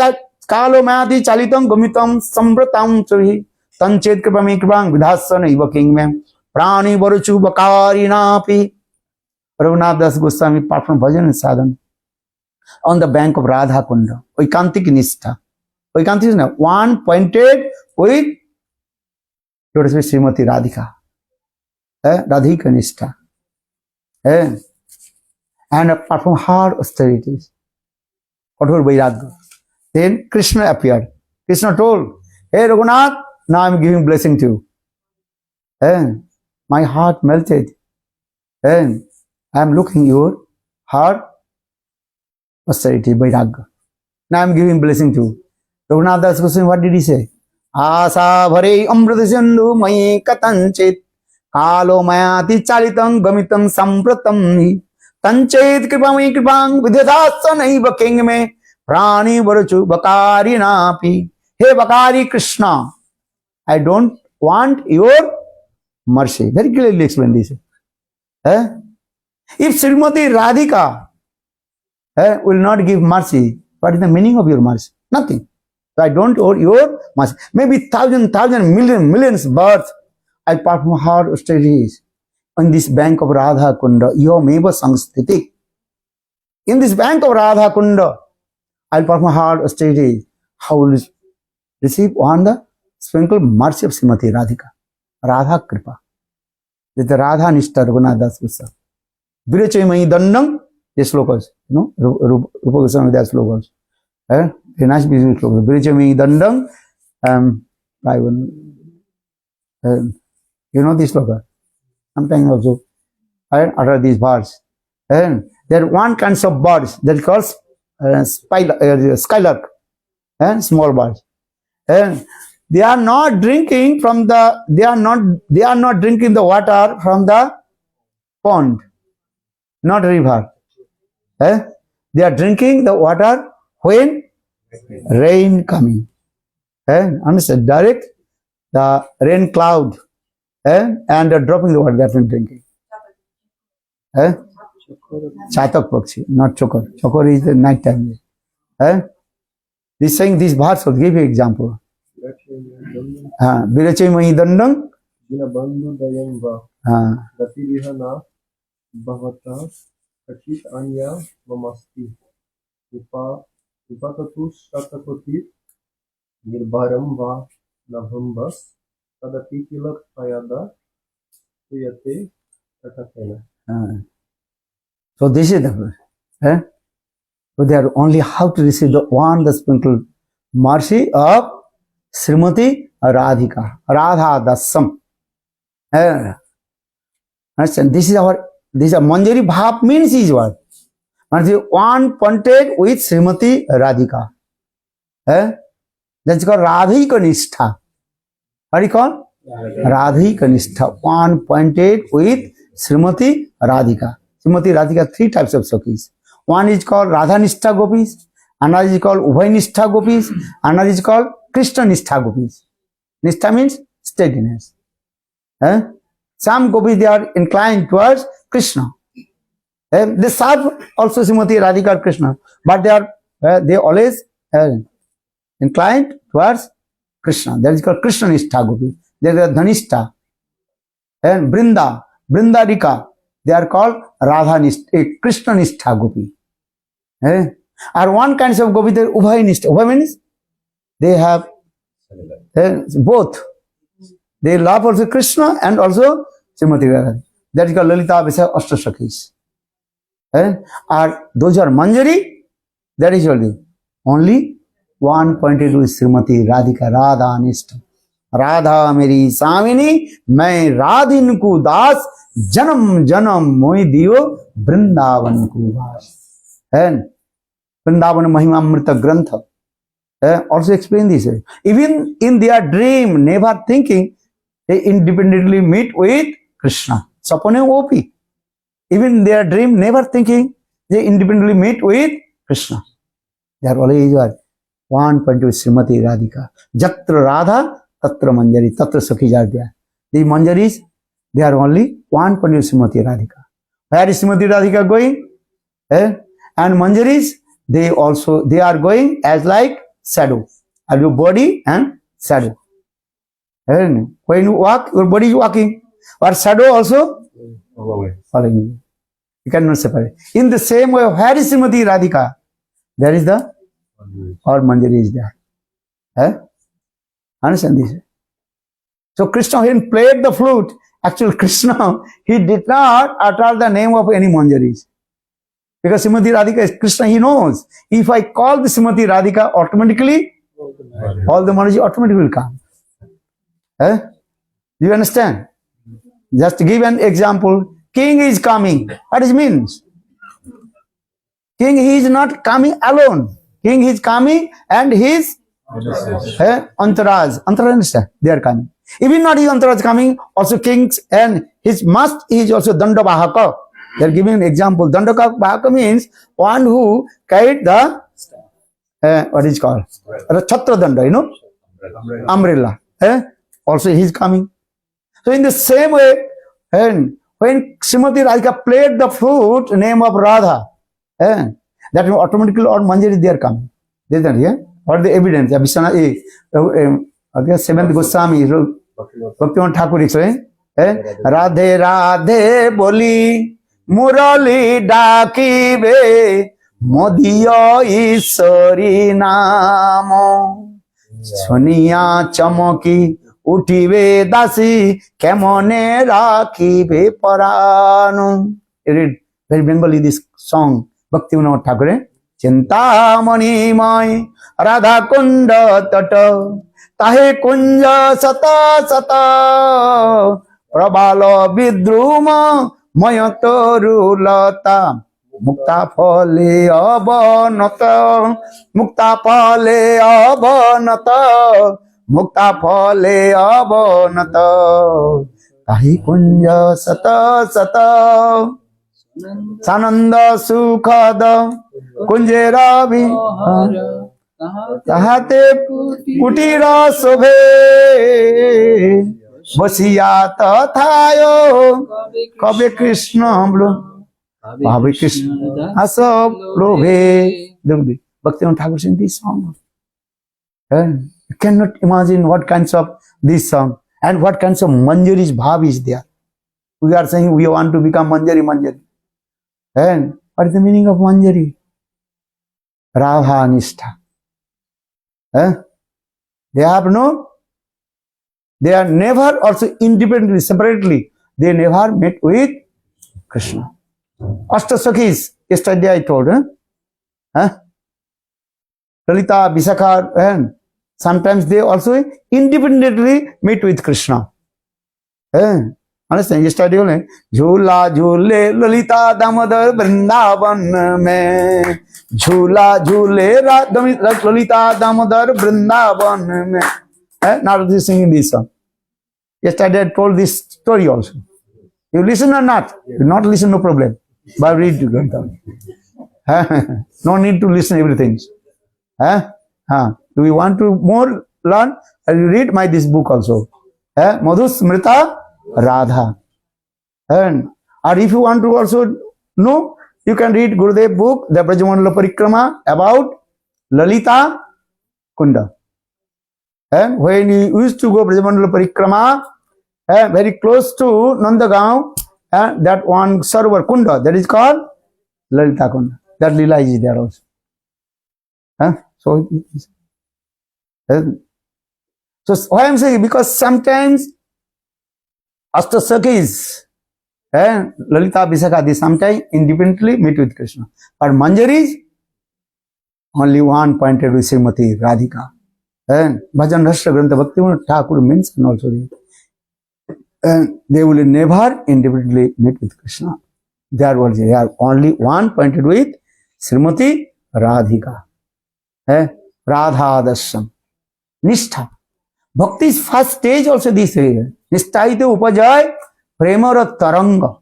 Chalitam Gumitam Sambratam Suri Tanchet Kripami Kripang Vidhasana Ivaking Mem Prani Baruchu Bakari Napi. Raghunath Das Goswami performed bhajan and sadhana on the bank of Radha Kunda. Oikantik Nishtha. Oikantik is one pointed with Lotus feet Srimati Radhika. Radhika Nishtha. And perform hard austerities. Kathor Vairagya. Then Krishna appeared. Krishna told, hey Raghunath, now I am giving blessing to you. My heart melted. And I am looking your heart austerity, Vairagya. Now I am giving blessing to you. Raghunath Das Goswami, what did he say? Asa bhare amrita sindhu mai katanchit kalo mayati chalitang gamitang sampratam tanchet kripamai kripang vidyatasa naiva king me prani varachu bakari napi. Hey Bakari Krishna, I don't want your mercy. Very clearly explained this. If Srimati Radhika will not give mercy, what is the meaning of your mercy? Nothing. So I don't owe your mercy. Maybe thousand, millions births, I perform hard austerities on this bank of Radha Kunda. Yomeva Samstiti. In this bank of Radha Kunda, I'll perform hard austerities. How will you receive on the sprinkled mercy of Srimati Radhika? Radha Kripa. This is the Radha Nishta Raghunath Das Goswami. Virachayamai Dandam, this slokas, Rupa Goswami Vidya slokas. Very nice beautiful slokas. Virachayamai Dandam, you know this sloka. Sometimes also I utter these words. And there are one kinds of birds that calls skylark, small birds. And they are not drinking from the, they are not drinking the water from the pond, not river. They are drinking the water when rain coming. Understand? Direct the rain cloud and they are dropping the water, they are drinking. Chatak Pakshi, not Chokor. Chokor is the night time. This saying, this verse will give you example. Virachayamai Dandam. Dinabandhu Dayanga. Gatirihana Bhavata Kachit Anya Mamasti. Vipatatu Shatakoti Nirbharam Va Nabhambas Tadapi Kilak Payada Tuyate Tatakena. So this is the so they are only how to receive the sprinkled mercy of Srimati Radhika, Radha Dasam. Understand? This is Manjari Bhav means is what? One pointed with Srimati Radhika. That's called Radhika Nishtha. What do you call? Radhika Nishtha. One pointed with Srimati Radhika. Srimati Radhika, three types of Sakhis. One is called Radha Nishtha Gopis, another is called Ubhay Nishtha Gopis, another is called Krishna Nishtha Gopis. Nishtha means steadiness. Some Gopis, they are inclined towards Krishna. They serve also Srimati Radhika or Krishna, but they always inclined towards Krishna. That is called Krishna Nishtha Gopis. There is Dhanishta and Brindarika. They are called Radha Nishtha, Krishna Nishtha Gopi. Or one kind of Gopi, they are Ubhay Nishtha. Ubhay means they have both. They love also Krishna and also Srimati Radha. That is called Lalita Visa Ashtasakis. Or those are Manjari, that is only one pointed to Srimati Radhika, Radha Nishtha. Radha मेरी स्वामिनी मैं राधिन को दास जन्म जन्म मोहि दियो वृंदावन को वास. Vrindavan Mahimamrita Grantha also explain this. Even in their dream, never thinking, they independently meet with Krishna. Sapane Opi. Even in their dream, never thinking, they independently meet with Krishna. They are always one point with Srimati Radhika. Jatra Radha Tatra Manjari, Tatra Sakhijardya. The Manjaris, they are only one point of Srimati Radhika. Where is Srimati Radhika going? And Manjaris, they are going as like shadow. Are your body and shadow. And when you walk, your body is walking. Or shadow also following you. You cannot separate. In the same way, where is Srimati Radhika? There is the, or Manjari is there. Eh? Understand this? So Krishna, when he played the flute, actually Krishna, he did not utter the name of any Manjaris. Because Srimati Radhika is Krishna, he knows. If I call the Srimati Radhika, automatically, all the Manjari automatically will come. Eh? Do you understand? Just to give an example, king is coming. What does it mean? King, he is not coming alone. King is coming and his entourage. Entourage, understand? They are coming. Even not his entourage coming, also kings and his must is also Dandavahaka. They are giving an example. Dandavahaka means one who carried the, what is called? The Chhatra Danda, you know? Umbrella. Also he is coming. So in the same way, and when Srimati Radhika played the flute, name of Radha, that automatically all Manjari they are coming. They are here. What the evidence? Seventh Goswami, Bhaktivinoda Thakur explained, Radhe Radhe Boli Murali Dakibe Modiya Ishwari Namo Suniya Chamoki Utive Dasi Kemone Rakibe Paranu. Read very Bengali this song, Bhaktivinoda Thakur. Chintamani Mai Radha Kunda Tata Tahe Kunja Sata Sata Prabalo Vidruma Mayatoru Lata Mukta Phale Abanata Mukta Phale Abanata Mukta Phale Abanata Tahe Kunja Sata Sata Sananda Sukhada Kunjera Tahate Kutira Sobhe Basiya Tathayo Kabe Krishna Blo Bhavi Krishna Asab Lobhe. Bhaktivinoda Thakur sing this song. You cannot imagine what kinds of this song and what kinds of Manjari's bhav is there. We are saying we want to become Manjari. And what is the meaning of Manjari? Radha Nishtha. They have they are never also independently, separately, they never met with Krishna. Ashtasakhis, yesterday I told, Lalita, Visakha, and sometimes they also independently meet with Krishna. Understand? Yesterday only, Jhula Jhule Lalita Damodar Vrindavan mein Jhula Jhule Lalita Damodar Vrindavan mein. Now they singing this song. Yesterday I told this story also. You listen or not? You not listen, no problem. But read the Granth. No need to listen everything. Do you want to more learn? You read this book also. Madhusmrita Radha. And or if you want to also know, you can read Gurudev book, the Brajamandala Parikrama, about Lalita Kunda. And when you used to go Brajamandala Parikrama, very close to Nandagaon, that one Sarovar Kunda, that is called Lalita Kunda. That Lila is there also. So why I am saying, because sometimes Ashtasakis and Lalita Visakha, they sometimes independently meet with Krishna. But Manjaris, only one pointed with Srimati Radhika. And Bhajan Rashtra Grantha Bhaktivinoda Thakur mentioned also this. And they will never independently meet with Krishna. They are only one pointed with Srimati Radhika. Radha Darshan. Nishtha. Bhakti's first stage also this way. Nishtha ite upajay premara taranga.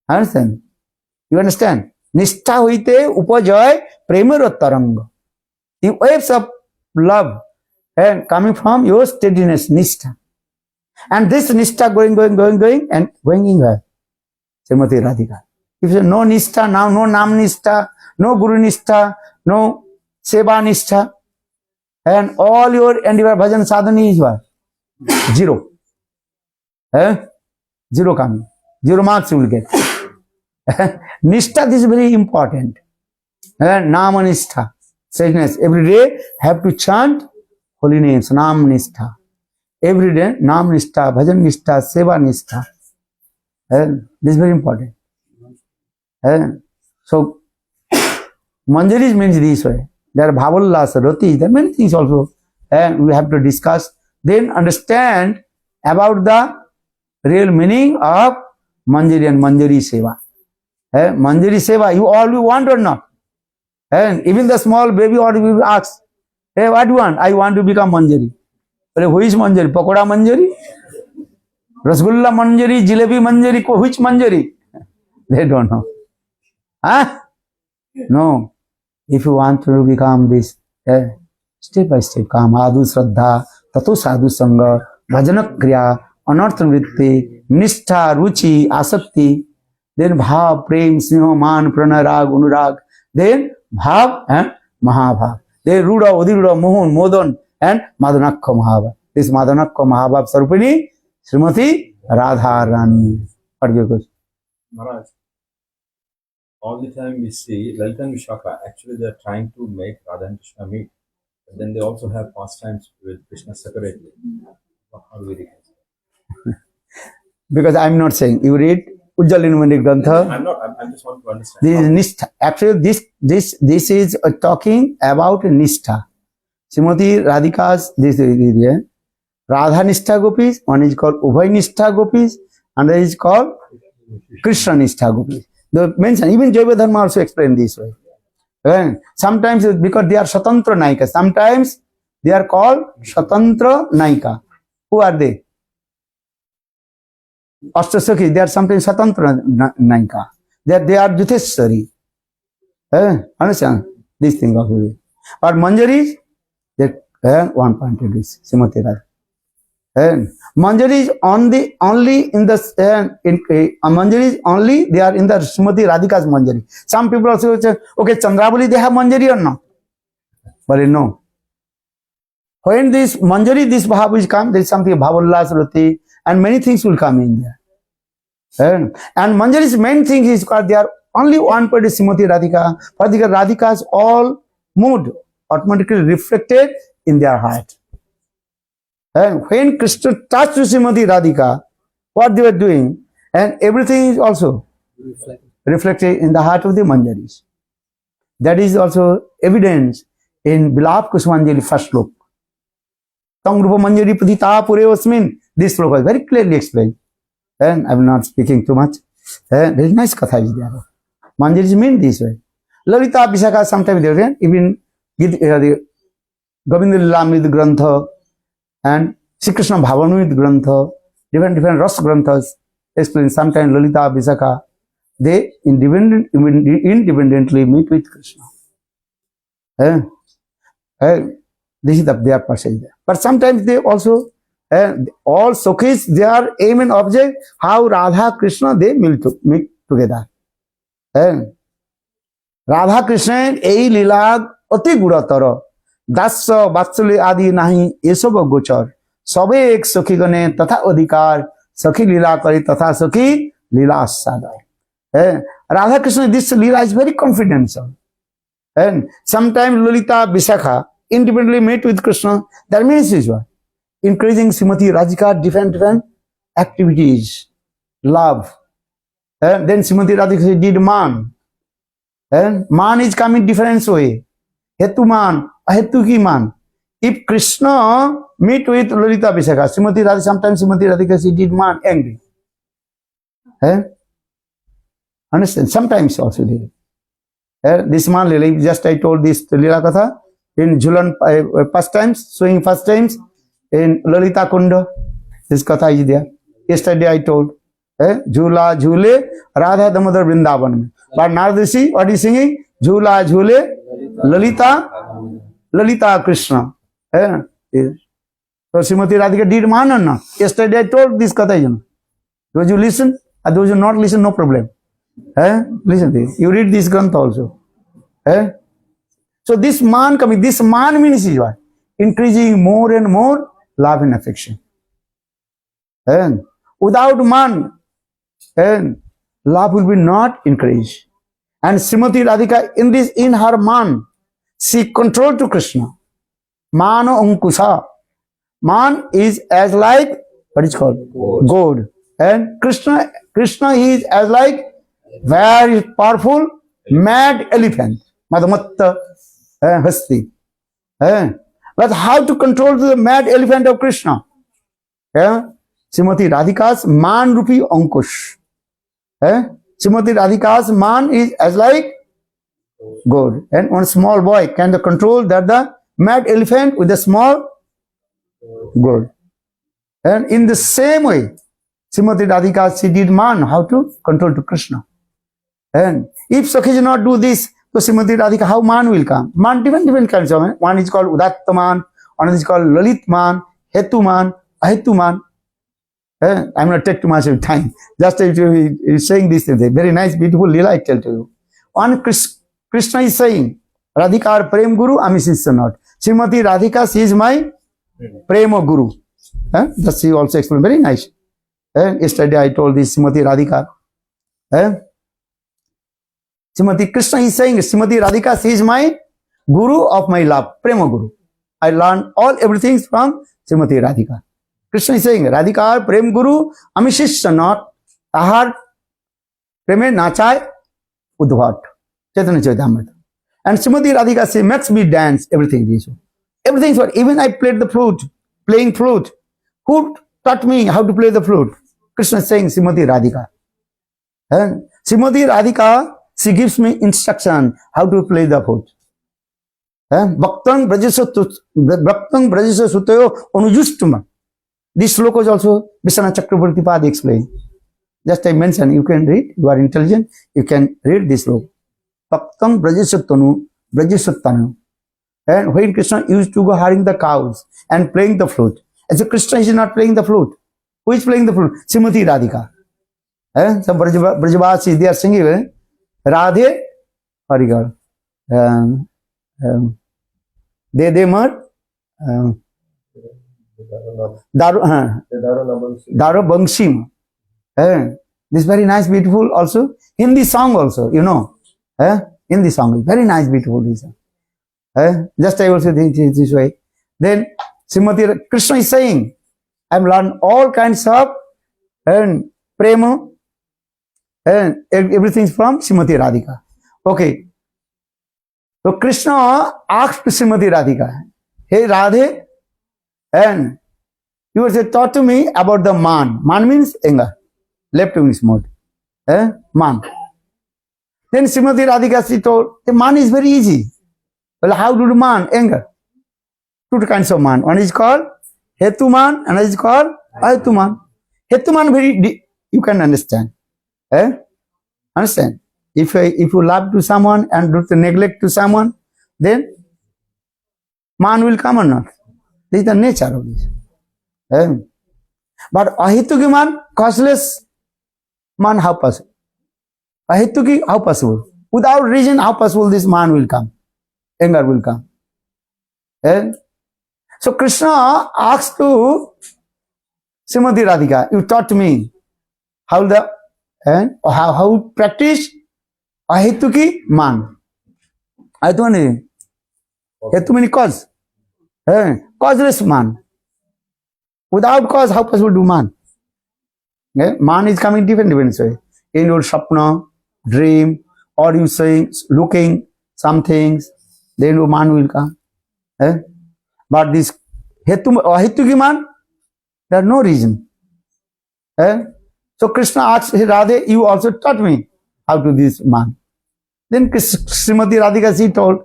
Understand? You understand? Nishtha hoite upajay premara taranga. The waves of love and coming from your steadiness, Nishtha. And this Nishtha going and going in her. Srimati Radhika. If you say no Nishtha, now no Nam Nishtha, no Guru Nishtha, no Seva Nishtha, and all your endeavor bhajan sadhana is what? Zero. Zero coming. 0 marks you will get. Nishtha, this is very important. Nama Nishtha. Sadness. Every day have to chant holy names. Nam Nishtha. Every day, Nam Nishtha, Bhajan Nishtha, Seva Nishtha. This is very important. So, Manjaris means this way. There are Bhavallas, Rati, there are many things also. We have to discuss. Then understand about the real meaning of Manjari and Manjari Seva. Manjari Seva, you all you want or not? And even the small baby or will ask, hey, what do you want? I want to become Manjari. Who is Manjari? Pakoda Manjari? Rasgulla Manjari? Jilebi Manjari? Which Manjari? They don't know. No. If you want to become this, step by step, come. Adu Shraddha, Tato Sadhu Sangha, Bhajana Kriya, Anartha Vritti, Nishtha, Ruchi, Asakti, then Bhav, Prem, Sneha, Man, Prana, Rag, Anurag, then Bhav and Mahabhav. Then Ruda, Udhiruda, Mohan, Modan, and Madanakha Mahabhav. This Madanakha Mahabhav Sarupini, Srimati Radharani. What do you go? Maharaj, all the time we see Lalita and Vishaka, actually they're trying to make Radha and Krishna meet. But then they also have pastimes with Krishna separately. How do we reconcile? Because I'm not saying. You read Ujjal Illuminated Grantha. I'm not, I just want to understand. This is Nishtha. Actually, this is talking about Nishtha. Srimati Radhika's, this is Radha Nishtha Gopis. One is called Ubhay Nishtha Gopis. Another is called Krishna Nishtha Gopis. They mention, even Jaiva Dharma also explained this way. Sometimes because they are Swatantra Naika. Sometimes they are called Swatantra Naika. Who are they? Ashtasakhi, they are sometimes Swatantra Naika. They are Jutheshwari. Understand? This thing also. But Manjaris, they one point to this. Srimati Radha. Manjari is only in the Manjari is only they are in the Srimati Radhika's Manjari. Some people also say, okay, Chandravali they have Manjari or not? But no. When this Manjari, this Bhav will come, there is something Bhavallas, Rati, and many things will come in there. And Manjari's main thing is because they are only one part is Srimati Radhika. Radhika's all mood automatically reflected in their heart. And when Krishna touched Srimati Radhika, what they were doing, and everything is also reflected in the heart of the Manjaris. That is also evidence in Bilap Kusumanjali first sloka. Tam Rupa Manjari Padita Pure Osmin. This sloka is very clearly explained. And I am not speaking too much. There is nice katha is there. Manjaris mean this way. Lalita Vishaka sometimes they are even Govinda Lilamrita Grantha and Sri Krishna Bhavanamrita Grantha, different Ras Granthas explain. Sometimes Lalita Vishaka, they independently meet with Krishna. This is their passage there. But sometimes they also, all Sukhis, their aim and object, how Radha Krishna they meet together. Radha Krishna ei leela ati guratara. Dasya Vatsalya adi nahi esab gochar. Sabe ek sakhi gane tatha adhikar. Sakhi leela kare tatha sakhi leela sadai. Radha Krishna, this leela is very confidential. And sometimes Lalita Vishakha independently meet with Krishna. That means is what? Increasing Srimati Radhika different activities. Love. Then Srimati Radhika did man. Man is coming different way. Hetuman, Ahetuki man. If Krishna meet with Lalita Vishakha, Srimati Radhika, sometimes Srimati Radhika she did man angry. Understand? Sometimes also they. This man Lila, just I told this Lila Katha in Julan first times, swing first times in Lalita Kunda. This Katha is there. Yesterday I told. Jhula Jhule Radha Damodar Vrindavan. But Naradishi, what is singing? Jhula Jhule Lalita Krishna. So Srimati Radhika did man or not? Yesterday I told this Katha. Those you listen, and those you not listen, no problem. Listen to this. You read this Grantha also. So this man coming, this man means is what? Increasing more and more love and affection. Without man, love will be not encouraged. And Srimati Radhika, in her man, she controlled to Krishna. Mano Ankusha. Man is as like, what is called? Goat. And Krishna is as like very powerful mad elephant. Madhamatta Hasti. But how to control the mad elephant of Krishna? Srimati Radhika's man rupi Ankush. Srimati Radhika's man is as like goat. And one small boy can control that the mad elephant with a small goat. And in the same way, Srimati Radhika, she did man how to control to Krishna. And if Sakhi not do this, so Srimati Radhika, how man will come? Man, different kinds of man. One is called Udatta man, one is called Lalit man, Hetu man, Ahetu man. I'm not take too much of time. Just saying this today. Very nice, beautiful Leela, I tell to you. One Krishna is saying, Radhika Prem Guru, Ami Sishya not. Srimati Radhika, she is my Prema Guru. Just she also explained. Very nice. Yesterday I told this Srimati Radhika. Srimati Krishna is saying, Srimati Radhika, she is my Guru of my love, Prema Guru. I learn everything from Srimati Radhika. Krishna is saying, Radhika Prem Guru, Ami Shishya not. Ahar Preme Nachay Udvat. Chaitanya Charitamrita. And Srimati Radhika, she makes me dance, everything. Everything is what? Even I played the flute, playing flute. Who taught me how to play the flute? Krishna is saying, Srimati Radhika. And Srimati Radhika, she gives me instruction how to play the flute. Bhaktang Brajasa Sutayo Anujustuma. This sloka is also Vishwanath Chakravarti Pad explained. Just I mentioned, you can read, you are intelligent, you can read this sloka. Bhaktang Brajasatanu. And when Krishna used to go herding the cows and playing the flute. As a Krishna is not playing the flute. Who is playing the flute? Srimati Radhika. Some Brajavasi, they are singing, Radhe, Hari God. They mur Daro Bangshim. This very nice, beautiful also. Hindi song also, you know. Hindi song is very nice, beautiful. This. Just I also think this way. Then Srimati Krishna is saying, I have learned all kinds of and prema and everything from Srimati Radhika. Okay. So Krishna asked Srimati Radhika, hey Radhe, and you were taught to me about the man. Man means anger. Left wing is mode. Man. Then Srimati Radhika, she told, the man is very easy. Well, how do the man? Anger. Two kinds of man. One is called Hetu man, and another is called Ahetu man. Hetu man very you can understand. Understand? If you love to someone and do the neglect to someone, then man will come or not. This is the nature of this. But Ahetuki man, causeless man, how possible? Ahetuki, how possible? Without reason, how possible this man will come? Anger will come. So Krishna asked to Srimati Radhika, you taught me how how practice Ahetuki man. Ahetu means cause. Causeless man. Without cause, how possible do man? Man is coming different way. In your sapna, dream, or you saying, looking some things, then your man will come. But this Ahetuki man, there is no reason. So Krishna asked, hey Radhe, you also taught me how to this man. Then Srimati Radhika, she told,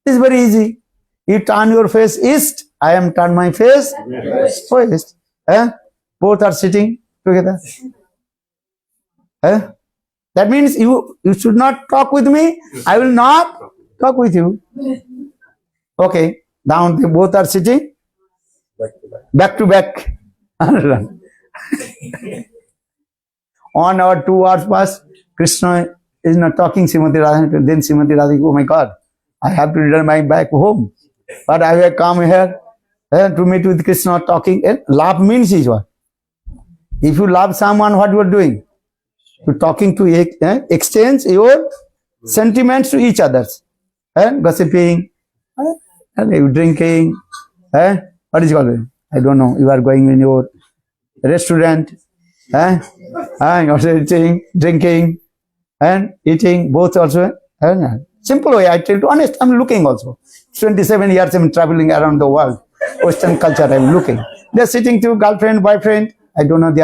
it's very easy. You turn your face east, I am turn my face west. Both are sitting together. That means you should not talk with me, I will not talk with you. Okay, down they both are sitting back to back. 1 hour, 2 hours pass, Krishna is not talking, Srimati Radhika. Then Srimati Radhika, oh my God, I have to return my back home. But I have come here to meet with Krishna talking. And love means is what? If you love someone, what you are doing? to talking to exchange your sentiments to each others, gossiping, drinking, what is it called? I don't know. You are going in your restaurant, also eating, drinking, and eating both also. Simple way. I tell you honest. I'm looking also. 27 years I'm traveling around the world. Western culture I'm looking. They're sitting to girlfriend, boyfriend. I don't know. They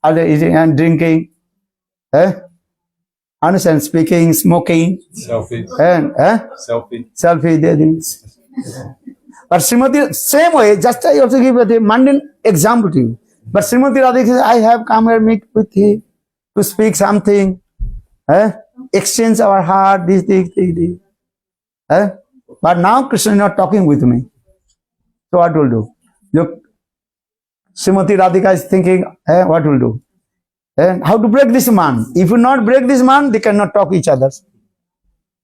are they eating and drinking? Understand? Speaking, smoking, Selfie. and selfie. They do. But Srimati, same way. Just I also give a mundane example to you. But Srimati Radhika says, I have come here meet with him to speak something. Exchange our heart, this. But now Krishna is not talking with me. So what will do? Look, Srimati Radhika is thinking, what will do? How to break this man? If you not break this man, they cannot talk each other.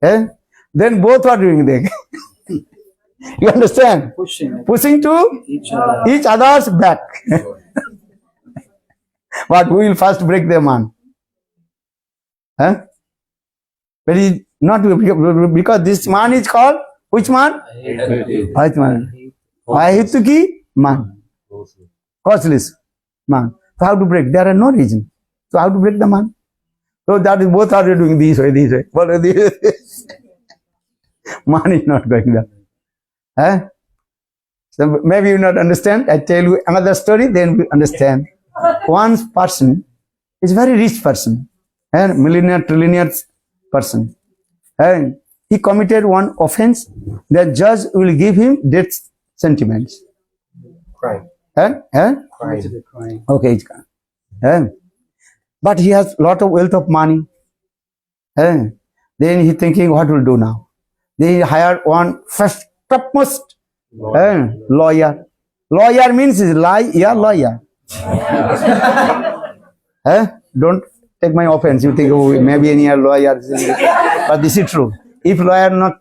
Then both are doing that. You understand? Pushing to each other's back. But who will first break the man? But he not because this man is called which man? Which man? Ahituki man. Causeless man. So how to break? There are no reason. So how to break the man? So that is both are doing this way. But this man is not going there. So maybe you not understand. I tell you another story, then we understand. One person is very rich person and millionaire, trillionaire person. And he committed one offense. The judge will give him death sentiments. Crime. Crime. Okay, it's crime. But he has lot of wealth of money. Then he thinking, what will do now? Then he hired one first topmost lawyer. Lawyer means is lie, yeah, lawyer. Don't take my offense. You think, oh, maybe any lawyer. But this is true. If lawyer not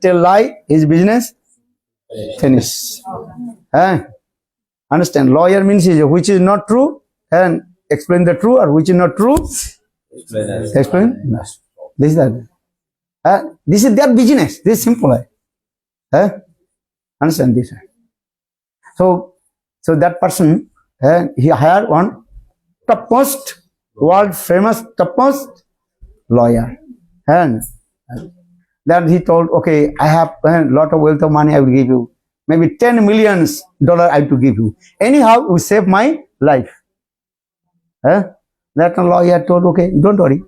tell lie, his business finish. Understand? Lawyer means is which is not true and explain the true, or which is not true. Explain. This is that. This is their business. This is simple. Understand this? So that person, he hired one topmost, world famous topmost lawyer, and then he told, okay, I have a lot of wealth of money. I will give you maybe $10 million. I have to give you. Anyhow, you save my life. That lawyer told, okay, don't worry.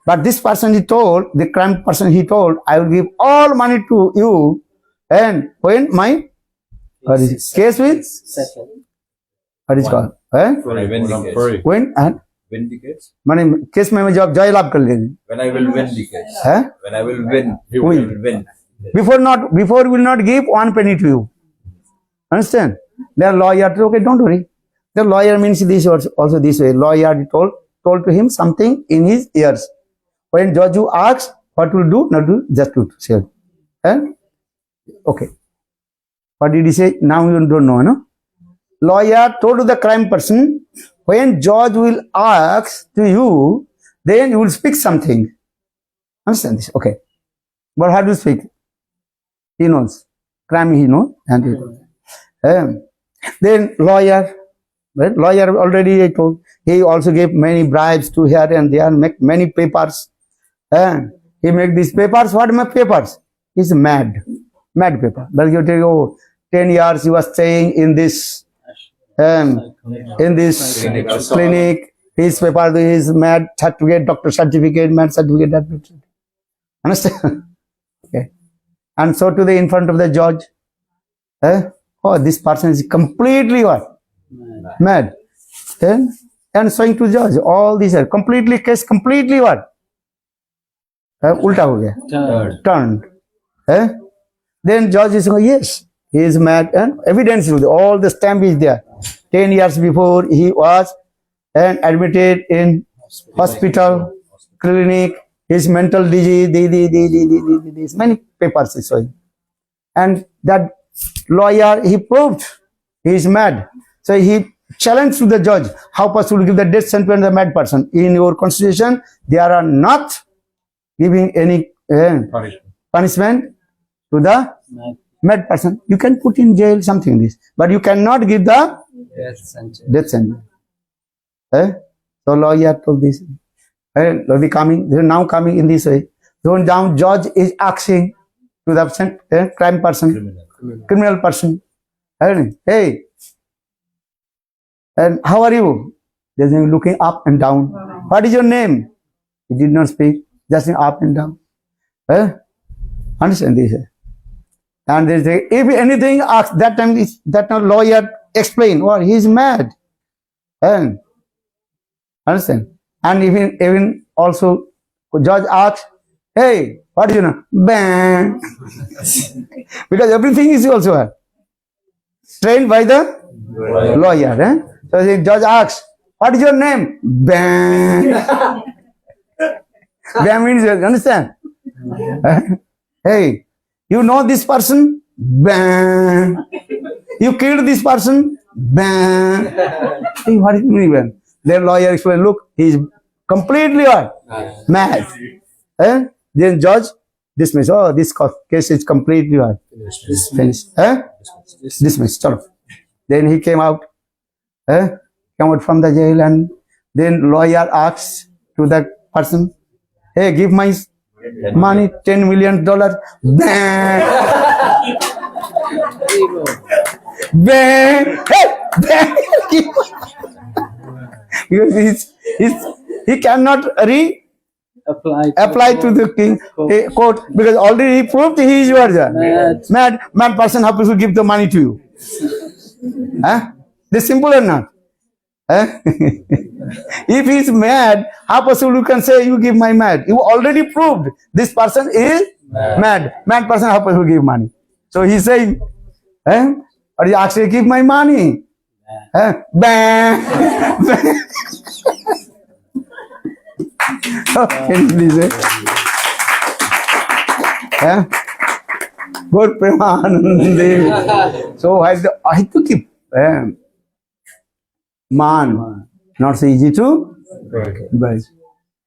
But this person, he told, the crime person, he told, I will give all money to you. And when my case will settle. What is called? When Vindicates. माने case में जब जय लाभ कर लेंगे. When I will win the case. When I will win, he Win. will win. Before will not give one penny to you. Understand? The lawyer told, okay, don't worry. The lawyer means this also this way. Lawyer told to him something in his ears. When judge you asks, what will do? Not do, just to say. Okay. What did he say? Now you don't know, no? Lawyer told to the crime person, when judge will ask to you, then you will speak something. Understand this? Okay. But how do you speak? He knows. Crime he knows. And then lawyer, right? Lawyer already I told. He also gave many bribes to here and there, make many papers. He make these papers. What make papers? He's mad. Mad paper. But you tell, oh, 10 years you are staying in this clinic. His paper is mad certificate, doctor certificate, mad certificate, that. Understand? Okay. And so to the in front of the judge. Oh, this person is completely what? Mad. And showing to judge, all these are completely case, completely what? Ulta ho gaya. Turned. Then judge is going, yes, he is mad, and evidence is there. All the stamp is there. 10 years before he was admitted in hospital, clinic, his mental disease, many papers is showing. And that lawyer, he proved he is mad. So he challenge to the judge. How possible to give the death sentence to the mad person? In your constitution, there are not giving any punishment to the mad person. You can put in jail something this, but you cannot give the death sentence. So lawyer told this. They're now coming in this way. So now judge is asking to the crime person, criminal person. Hey, and how are you? Just looking up and down. What is your name? He did not speak, just up and down. Understand this? And they say, if anything asked that time, that now lawyer explain, well, he is mad. Understand? And even also judge asks, hey, what do you know? Bang. Because everything is also trained by the lawyer. So the judge asks, what is your name? Bang. Bang means, understand? Hey, you know this person? Bang. You killed this person? Bang. Hey, what is mean? Then lawyer explains, look, he is completely mad. Then judge dismiss. Oh, this case is completely finished. Dismissed. Then he came out from the jail, and then lawyer asks to that person, hey, give my money, $10 million. Bang! Bang! Hey! Bang! Because he cannot apply to the king court, because already he proved he is mad person. How to give the money to you? This simple or not? If he is mad, how possible you can say you give my mad? You already proved this person is mad. Mad person, how possible give money? So he saying, or you actually give my money. Bang! Please, good Premanande. So I have to keep man, not so easy to break.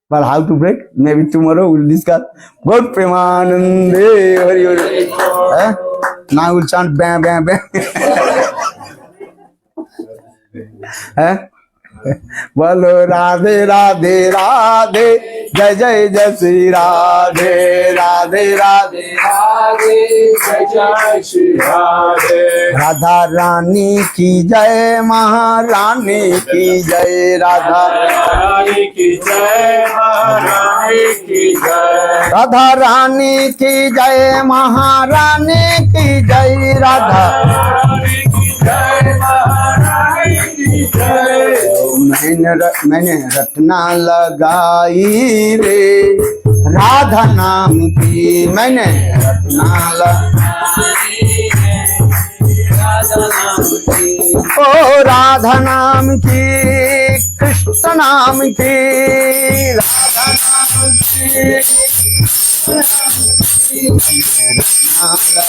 But how to break? Maybe tomorrow we'll discuss. Good Premanande. Now we'll chant bam, bam, bam. Bolo Radhe Radhe Radhe, Jai Jai Jai Shri Radhe Radhe Radhe Radhe, Jai Jai Shri Radhe. Radha Rani ki Jai, Maharani ki Jai, Radha Rani ki Jai, Maharani ki Jai. Radha Rani ki Jai, Maharani ki Jai, Radha Rani ki Jai, Maharani की जय। मैंने रटना लगाई रे राधा नाम की, मैंने रटना लगाई राधा नाम की, ओ राधा नाम की, कृष्ण नाम की, राधा नाम की,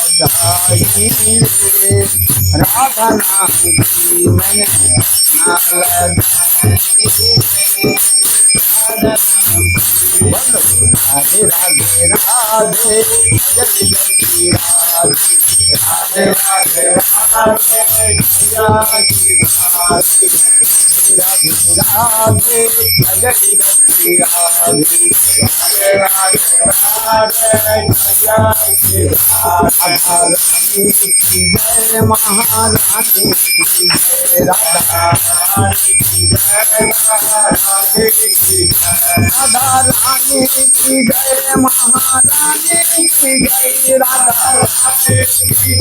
लगाई रे राधा नाम की, मैंने राधे राधे राधे जय जय राधे राधे राधे राधे राधे जय जय राधे जय महारानी की जय, राधा रानी की जय, महारानी की जय, राधा रानी की जय, महारानी की जय, राधा रानी की जय,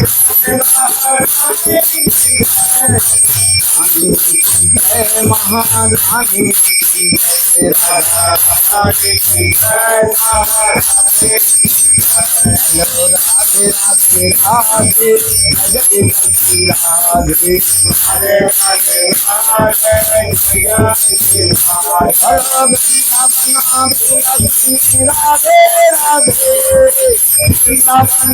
महारानी की जय, जय महारानी की जय, राधा रानी की जय, महारानी की जय। राधे राधे राधे जय श्री राधे, हरे हरे राधे जय श्री राधे, राधे राधे वृंदावन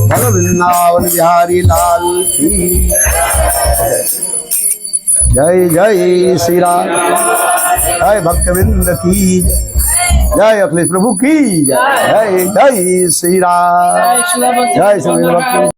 बोलो वृंदावन बिहारी लाल की जय जय श्री राम, जय भक्तवृंद की जय, अखिलेश प्रभु की जय, जय जय श्री राम, जय श्री भक्त।